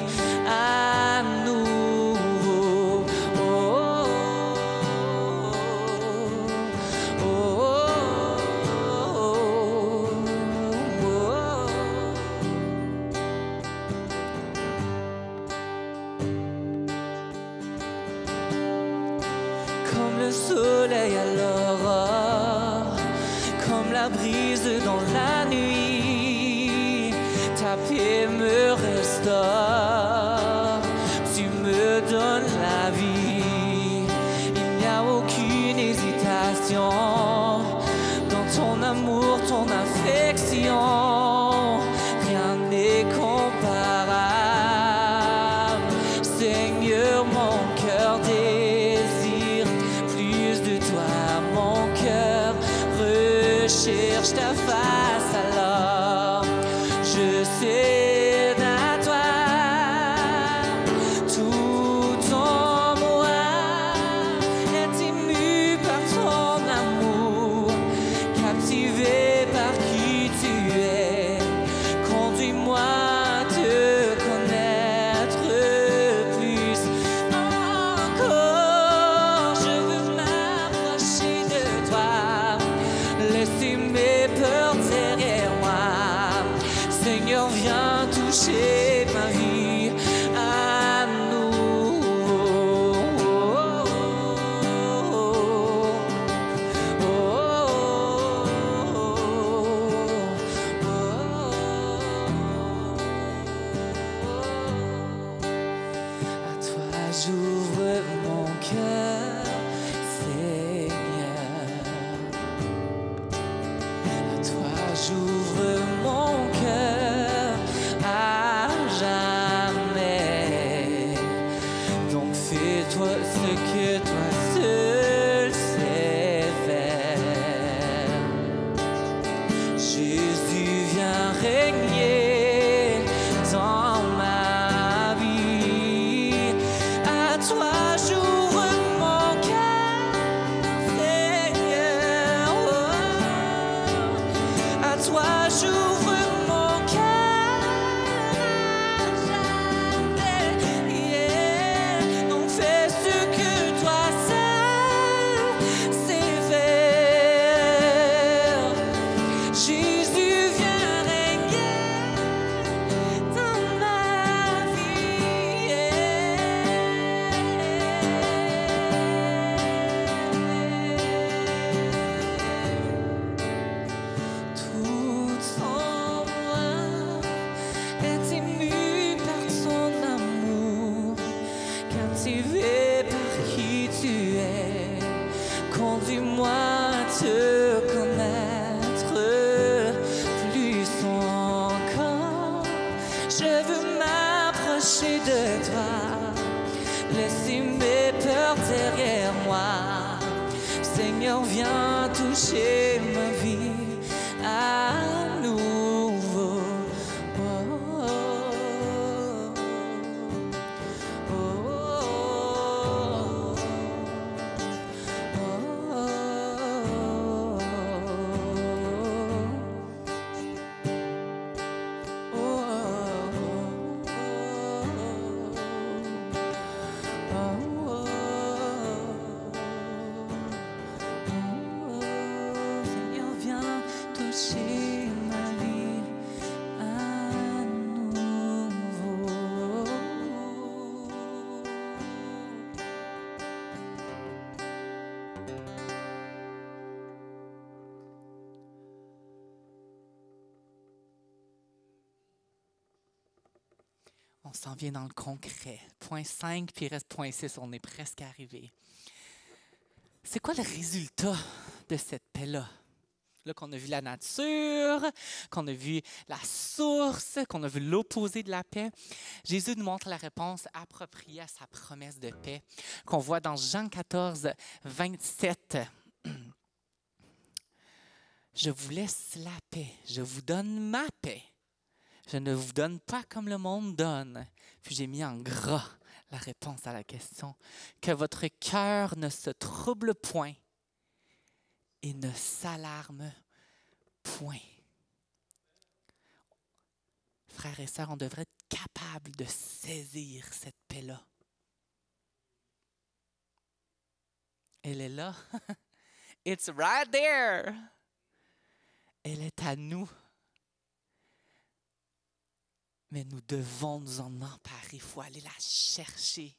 à nouveau. Oh, oh, oh, oh, oh, oh. Comme le soleil à l'aurore, comme la brise dans la nuit, ta paix me restaure, tu me donnes la vie. Il n'y a aucune hésitation dans ton amour, ton affection. Rien n'est comparable. Seigneur, mon cœur désire plus de toi. Mon cœur recherche ta face, alors je cède à toi. Tout en moi est ému par ton amour, captivé cœur, Seigneur. À toi j'ouvre mon cœur à jamais. Donc fais-toi ce que toi seul sais faire. Jésus, viens régner dans ma vie. À toi j'ouvre mon cœur, Seigneur. Oh, à toi j'ouvre mon cœur à jamais. Yeah. Donc fais ce que toi seul sais faire. Jésus, viens régner dans ma vie. Tout en moi est ému par ton amour, captivé par qui tu es. Conduis-moi à te connaître plus encore. Je veux m'approcher de toi, laisser mes peurs derrière moi. Seigneur, viens toucher ma vie à nouveau. Oh, oh, oh, oh, Seigneur, viens toucher ma vie à nouveau. On s'en vient dans le concret. Point 5, puis il reste point 6. On est presque arrivé. C'est quoi le résultat de cette paix-là? Là, qu'on a vu la nature, qu'on a vu la source, qu'on a vu l'opposé de la paix. Jésus nous montre la réponse appropriée à sa promesse de paix, qu'on voit dans Jean 14, 27. Je vous laisse la paix, je vous donne ma paix. Je ne vous donne pas comme le monde donne. Puis j'ai mis en gras la réponse à la question. Que votre cœur ne se trouble point et ne s'alarme point. Frères et sœurs, on devrait être capable de saisir cette paix-là. Elle est là. It's right there. Elle est à nous. Mais nous devons nous en emparer. Il faut aller la chercher.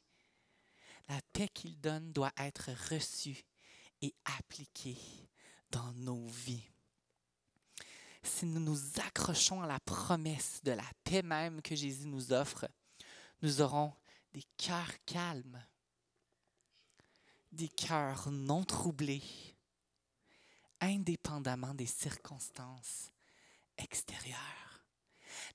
La paix qu'il donne doit être reçue et appliquée dans nos vies. Si nous nous accrochons à la promesse de la paix même que Jésus nous offre, nous aurons des cœurs calmes, des cœurs non troublés, indépendamment des circonstances extérieures.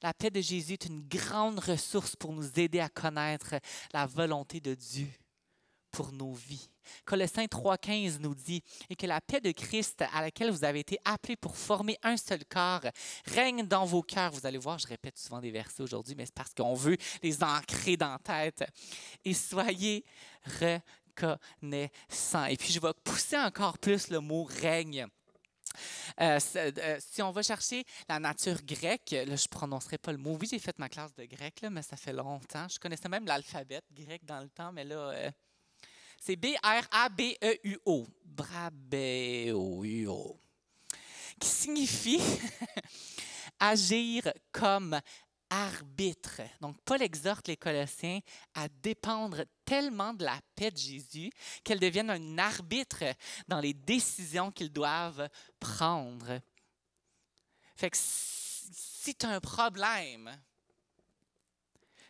La paix de Jésus est une grande ressource pour nous aider à connaître la volonté de Dieu pour nos vies. Colossiens 3,15 nous dit « Et que la paix de Christ à laquelle vous avez été appelés pour former un seul corps règne dans vos cœurs. » Vous allez voir, je répète souvent des versets aujourd'hui, mais c'est parce qu'on veut les ancrer dans la tête. « Et soyez reconnaissants. » Et puis, je vais pousser encore plus le mot « règne ». Si on va chercher la nature grecque, là, je ne prononcerai pas le mot. Oui, j'ai fait ma classe de grec, là, mais ça fait longtemps. Je connaissais même l'alphabet grec dans le temps, mais là, c'est B-R-A-B-E-U-O. Brabeo, qui signifie agir comme arbitre. Donc, Paul exhorte les Colossiens à dépendre tellement de la paix de Jésus qu'elle devienne un arbitre dans les décisions qu'ils doivent prendre. Fait que si tu as un problème,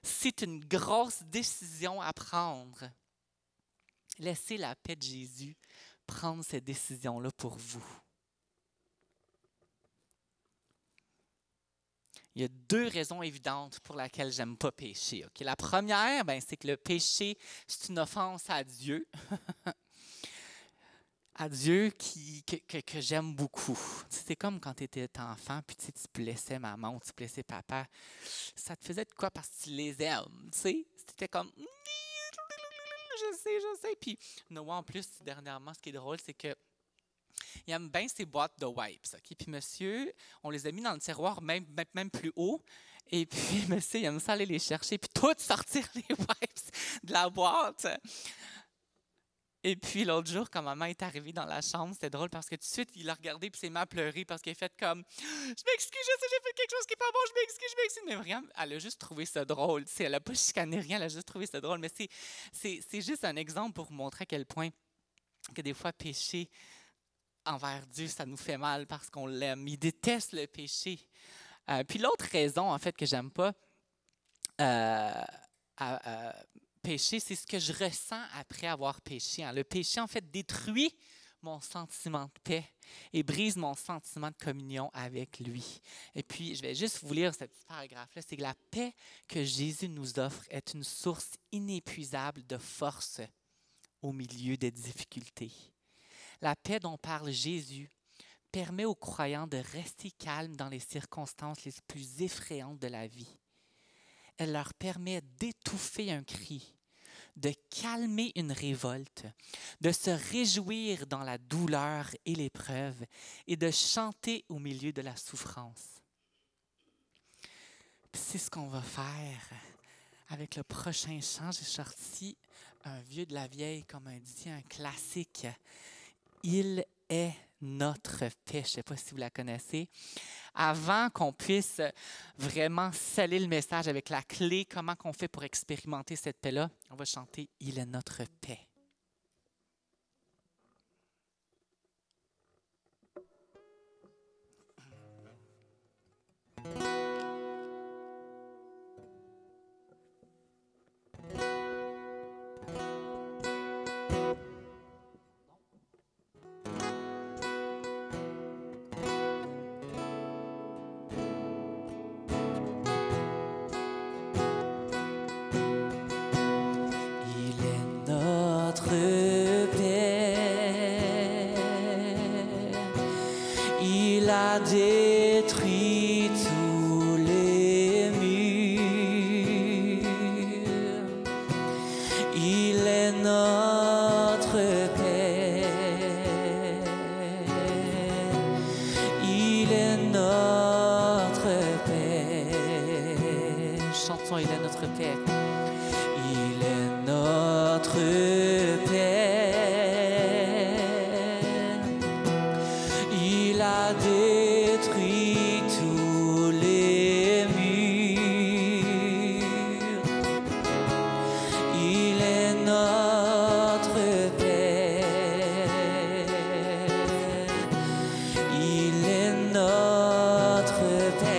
si tu as une grosse décision à prendre, Laissez la paix de Jésus prendre ces décisions-là pour vous. Il y a 2 raisons évidentes pour lesquelles j'aime pas pécher. Okay? La première, c'est que le péché, c'est une offense à Dieu. À Dieu que j'aime beaucoup. C'est comme quand tu étais enfant, puis tu blessais maman ou tu blessais papa. Ça te faisait de quoi parce que tu les aimes. C'était comme... Je sais. Puis Noah, en plus, dernièrement, ce qui est drôle, c'est que il aime bien ses boîtes de wipes. Okay? Puis monsieur, on les a mis dans le tiroir même plus haut. Et puis monsieur, il aime ça aller les chercher, puis tout sortir les wipes de la boîte. Et puis l'autre jour, quand maman est arrivée dans la chambre, c'était drôle parce que tout de suite, il a regardé et s'est mis à pleurer parce qu'il a fait comme « Je m'excuse, je sais, j'ai fait quelque chose qui n'est pas bon, je m'excuse. » Mais vraiment, elle a juste trouvé ça drôle. Elle n'a pas chicané rien, elle a juste trouvé ça drôle. Mais c'est juste un exemple pour vous montrer à quel point que des fois, pécher envers Dieu, ça nous fait mal parce qu'on l'aime. Il déteste le péché. Puis l'autre raison, en fait, que j'aime pas pécher, c'est ce que je ressens après avoir péché. Le péché, en fait, détruit mon sentiment de paix et brise mon sentiment de communion avec lui. Et puis, je vais juste vous lire ce petit paragraphe-là. C'est que la paix que Jésus nous offre est une source inépuisable de force au milieu des difficultés. La paix dont parle Jésus permet aux croyants de rester calmes dans les circonstances les plus effrayantes de la vie. Elle leur permet d'étouffer un cri, de calmer une révolte, de se réjouir dans la douleur et l'épreuve et de chanter au milieu de la souffrance. Puis c'est ce qu'on va faire avec le prochain chant. J'ai sorti un vieux de la vieille, comme on dit, un classique. Il est notre paix. Je ne sais pas si vous la connaissez. Avant qu'on puisse vraiment sceller le message avec la clé, comment qu'on fait pour expérimenter cette paix-là, on va chanter « Il est notre paix ». Détruit tous les murs. Il est notre paix. Il est notre paix. Chantons, il est notre paix. Il est notre paix. Il a détruit tous les murs. Il est notre paix. Il est notre paix.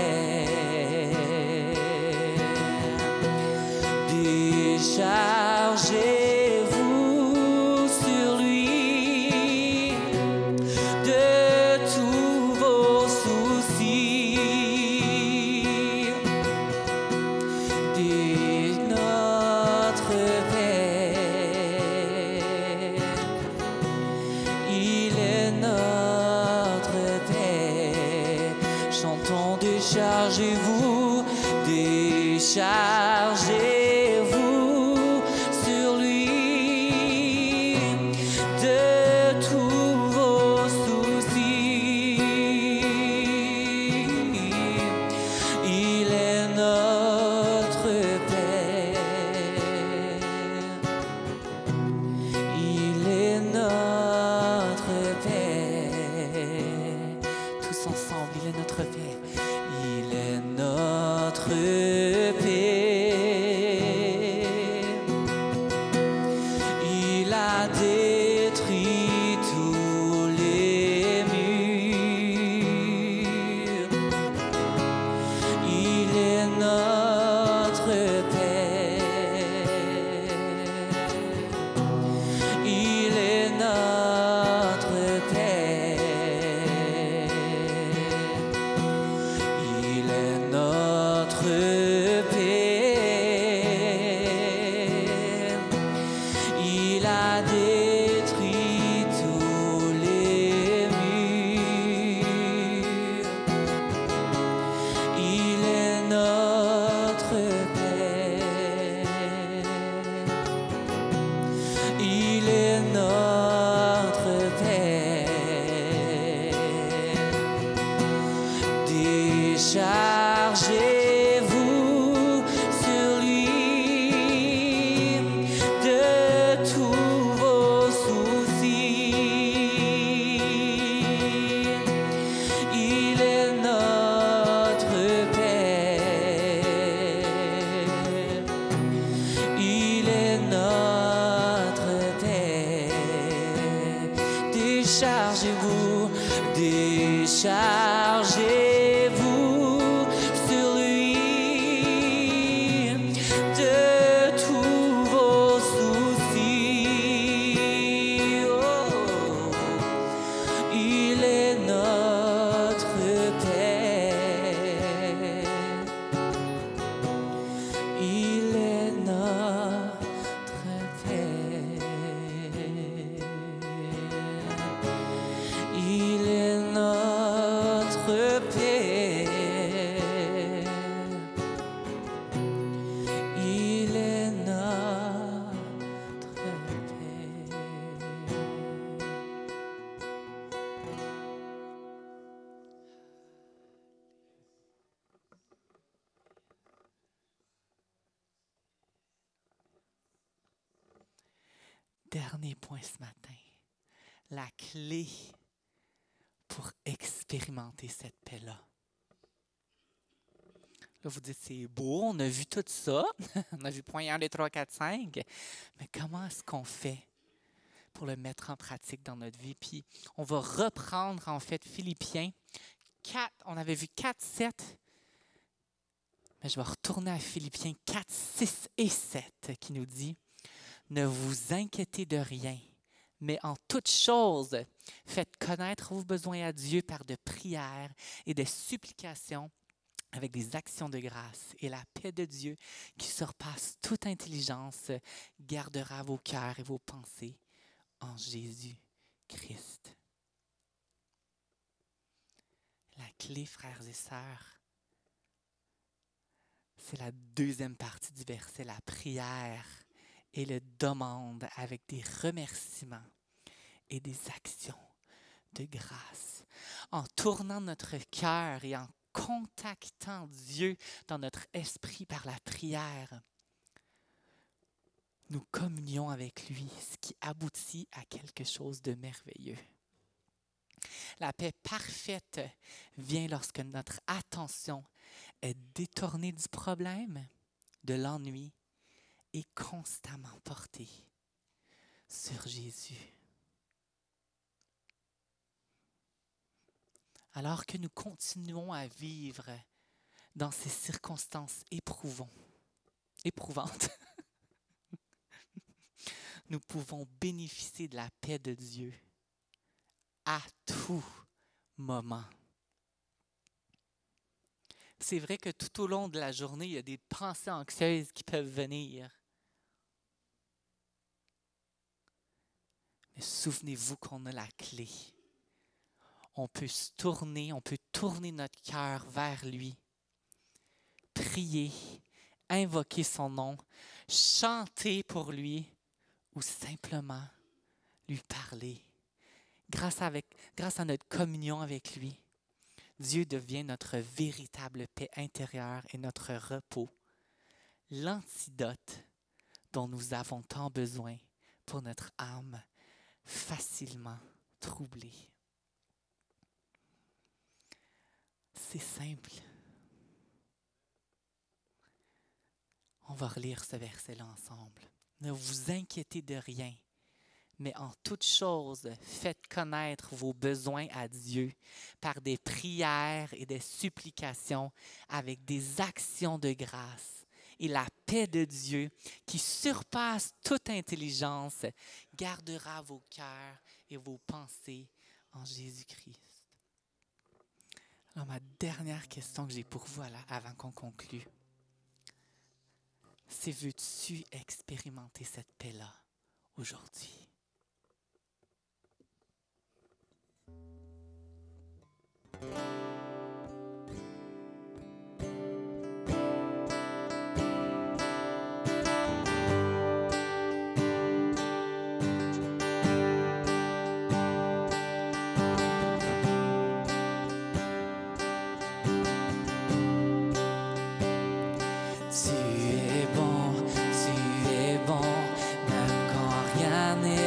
Déchargez-vous sur lui de tous vos soucis. Dès notre paix, il est notre paix. Chantons, déchargez-vous, déchargez-vous sur lui de tous vos soucis. Il est notre paix. Il est notre paix. Tous ensemble, il est notre paix. Il est notre paix. déchargez-vous, déchargez-vous sur lui de tous vos soucis. Oh, il est notre Père. Il est notre Père. Il est notre Père. Il est notre Père. Dernier point ce matin, la clé pour expérimenter cette paix-là. Là, vous dites, c'est beau, on a vu tout ça, on a vu point 1, 2, 3, 4, 5, mais comment est-ce qu'on fait pour le mettre en pratique dans notre vie? Puis, on va reprendre, en fait, Philippiens 4, on avait vu 4, 7, mais je vais retourner à Philippiens 4, 6 et 7, qui nous dit, « Ne vous inquiétez de rien, mais en toute chose, faites connaître vos besoins à Dieu par de prières et de supplications avec des actions de grâce. Et la paix de Dieu, qui surpasse toute intelligence, gardera vos cœurs et vos pensées en Jésus-Christ. » La clé, frères et sœurs, c'est la deuxième partie du verset, la prière et le demande avec des remerciements et des actions de grâce. En tournant notre cœur et en contactant Dieu dans notre esprit par la prière, nous communions avec lui, ce qui aboutit à quelque chose de merveilleux. La paix parfaite vient lorsque notre attention est détournée du problème, de l'ennui, et constamment portée sur Jésus. Alors que nous continuons à vivre dans ces circonstances éprouvantes, nous pouvons bénéficier de la paix de Dieu à tout moment. C'est vrai que tout au long de la journée, il y a des pensées anxieuses qui peuvent venir. Mais souvenez-vous qu'on a la clé. On peut se tourner, on peut tourner notre cœur vers lui, prier, invoquer son nom, chanter pour lui ou simplement lui parler. Grâce à notre communion avec lui, Dieu devient notre véritable paix intérieure et notre repos, l'antidote dont nous avons tant besoin pour notre âme facilement troublée. C'est simple. On va relire ce verset-là ensemble. Ne vous inquiétez de rien, mais en toute chose, faites connaître vos besoins à Dieu par des prières et des supplications avec des actions de grâce. Et la paix de Dieu, qui surpasse toute intelligence, gardera vos cœurs et vos pensées en Jésus-Christ. Alors, ma dernière question que j'ai pour vous avant qu'on conclue, c'est: veux-tu expérimenter cette paix-là aujourd'hui? Tu es bon, même quand rien n'est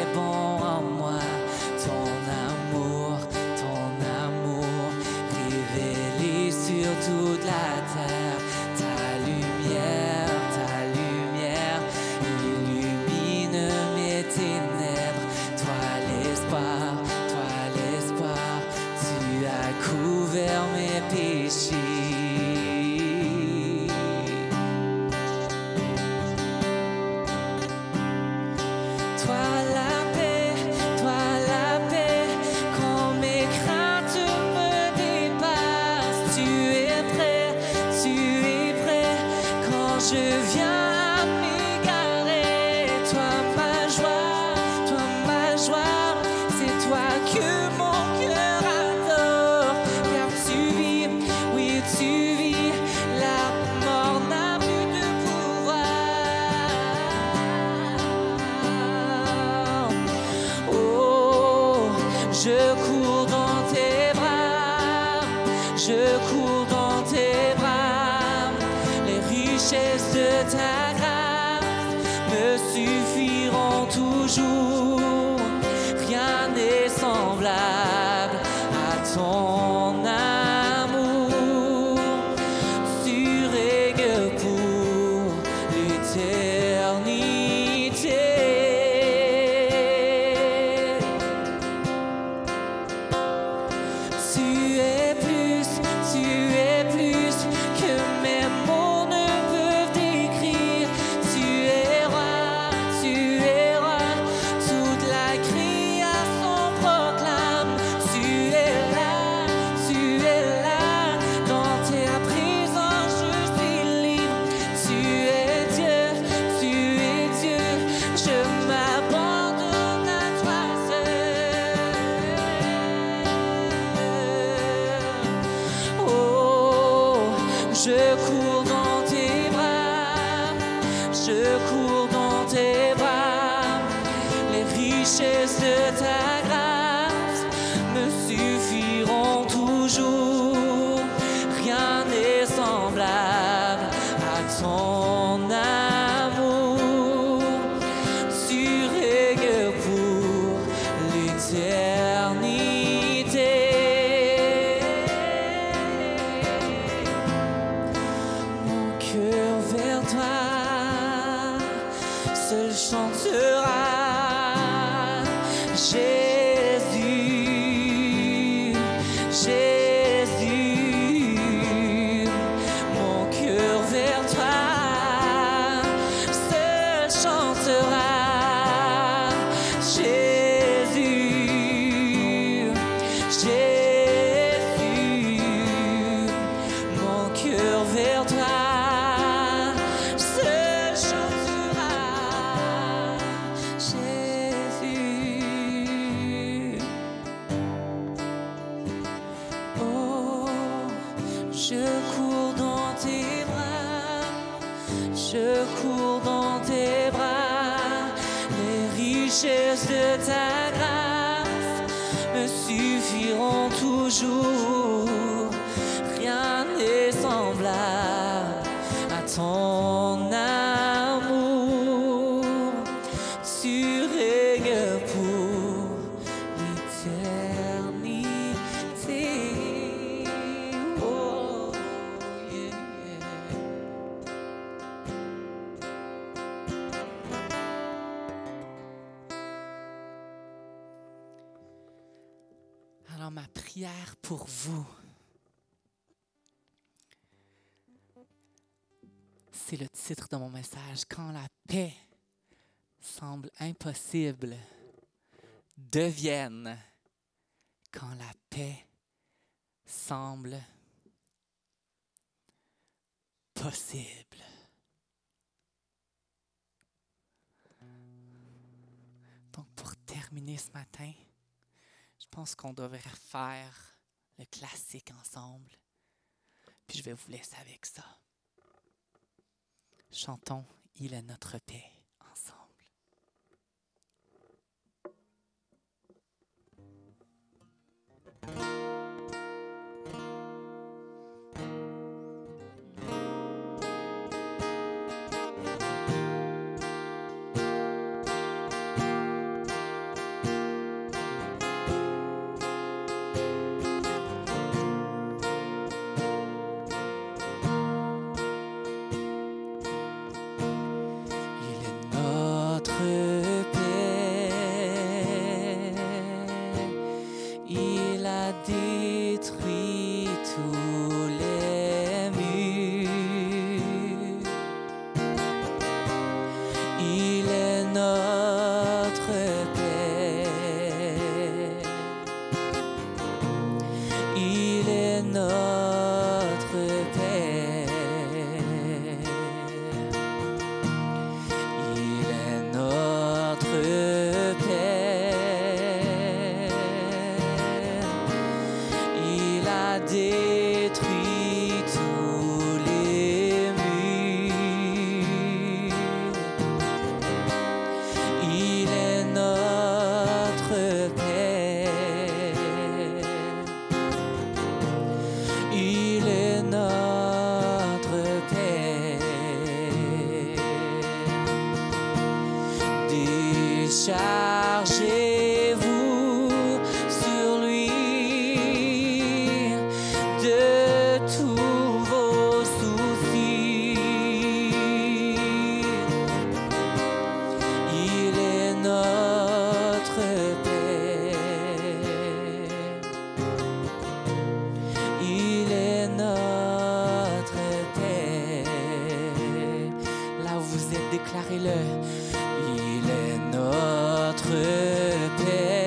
que mon cœur adore, car tu vis, oui tu vis, la mort n'a plus de pouvoir. Oh, je cours dans tes bras, je cours dans tes bras, les richesses de ta grâce me suffiront toujours. Rien n'est semblable à ton amour, tu règnes pour l'éternité. Tu es plus que mes mots ne peuvent décrire. Tu es roi, toute la création proclame. Tu es là, dans ta présence je suis libre. Tu es Dieu, je m'abandonne à toi seul. Oh, je cours dans tes bras, je cours dans tes bras, les richesses de ta grâce me suffiront toujours. Rien n'est semblable à ton amour, tu règnes pour l'éternité. Mon cœur vers toi seul chantera. Jésus, Jésus, mon cœur vers toi seul chantera. Jésus, Jésus, mon cœur vers toi seul chantera. Jésus, oh, je cours dans tes bras, je cours dans tes bras, les richesses de ta grâce me suffiront toujours. Rien n'est semblable à ton amour, tu règnes pour l'éternité. Oh, yeah. Alors ma prière pour vous, c'est le titre de mon message. Quand la paix semble impossible, devienne quand la paix semble possible. Donc pour terminer ce matin, je pense qu'on devrait faire le classique ensemble. Puis je vais vous laisser avec ça. Chantons « Il est notre paix » ensemble. détruit tous les murs. Il est notre Père. Il est notre Père. Déchargez-vous sur lui de tous vos soucis. Il est notre Père. Il est notre Père. Là où vous êtes, déclarez-le. Il est notre Père.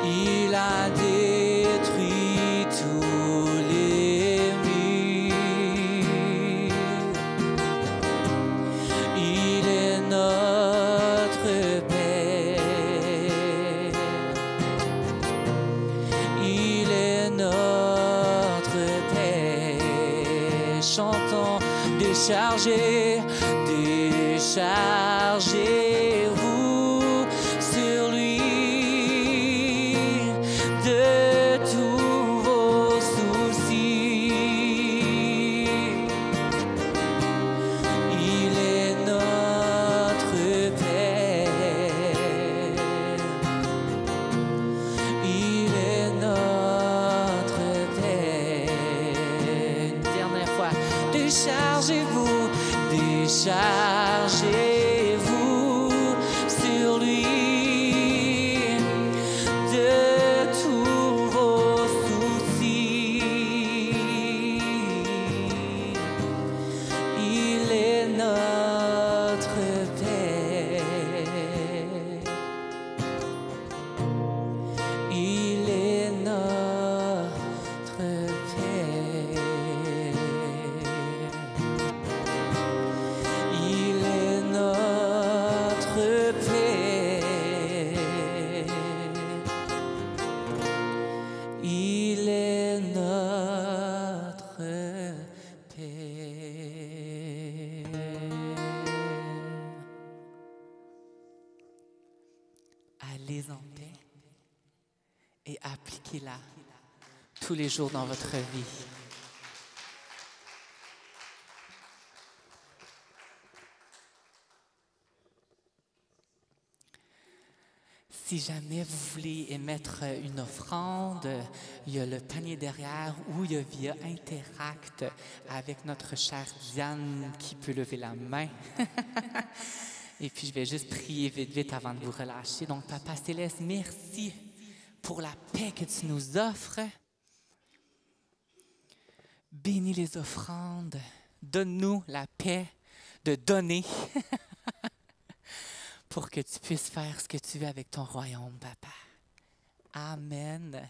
Il a détruit tous les murs. Il est notre Père. Il est notre Père. Chantons, déchargez, déchargez-vous sur lui de tous vos soucis. Il est notre Père. Il est notre Père. Une dernière fois, déchargez-vous, déchargez-vous sur lui de tous vos soucis. Il est notre Père. Il est notre Père. Il est notre Père. Il est notre Père. Allez en paix et appliquez-la tous les jours dans votre vie. Si jamais vous voulez émettre une offrande, il y a le panier derrière ou il y a via Interact avec notre chère Diane qui peut lever la main. Et puis, je vais juste prier vite, vite avant de vous relâcher. Donc, Papa Céleste, merci pour la paix que tu nous offres. Bénis les offrandes. Donne-nous la paix de donner pour que tu puisses faire ce que tu veux avec ton royaume, Papa. Amen.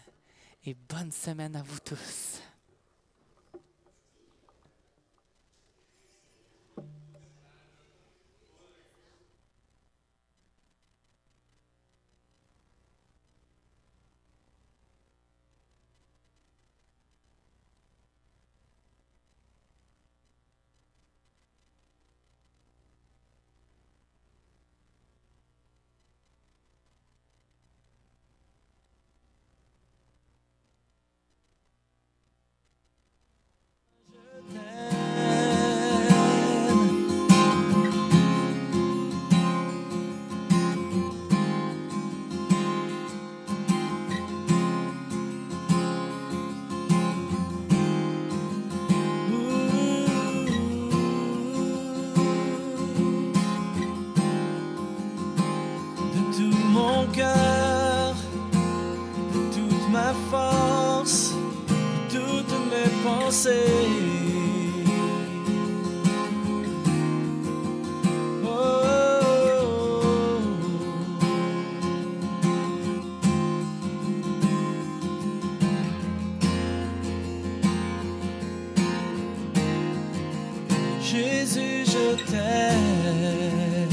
Et bonne semaine à vous tous. Jésus, je t'aime.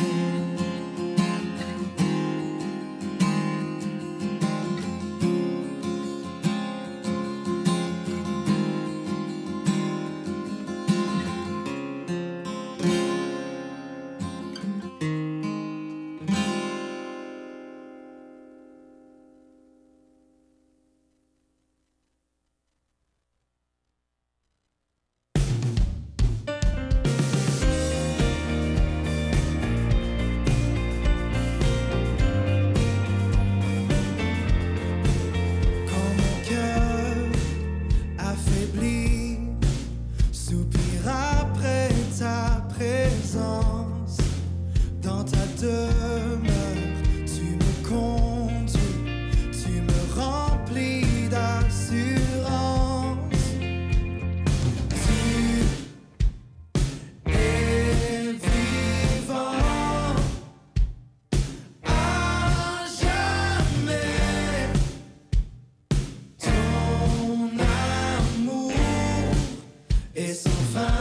demeure, tu me conduis, tu me remplis d'assurance. Tu es vivant à jamais. Ton amour est sans fin.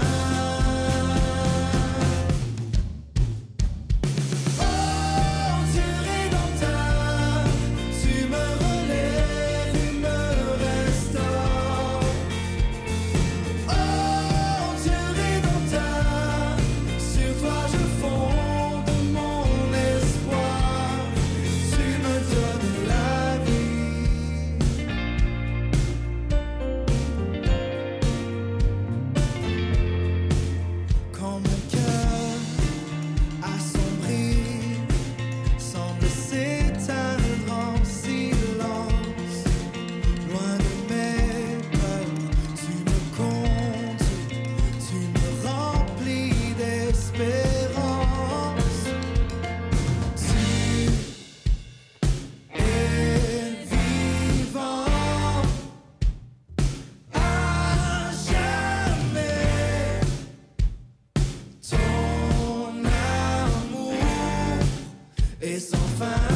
Quand mon cœur assombri semble s'éteindre en silence, loin de mes peurs, tu me conduis, tu me remplis d'espérance. Tu es vivant à jamais. Ton amour est sans fin.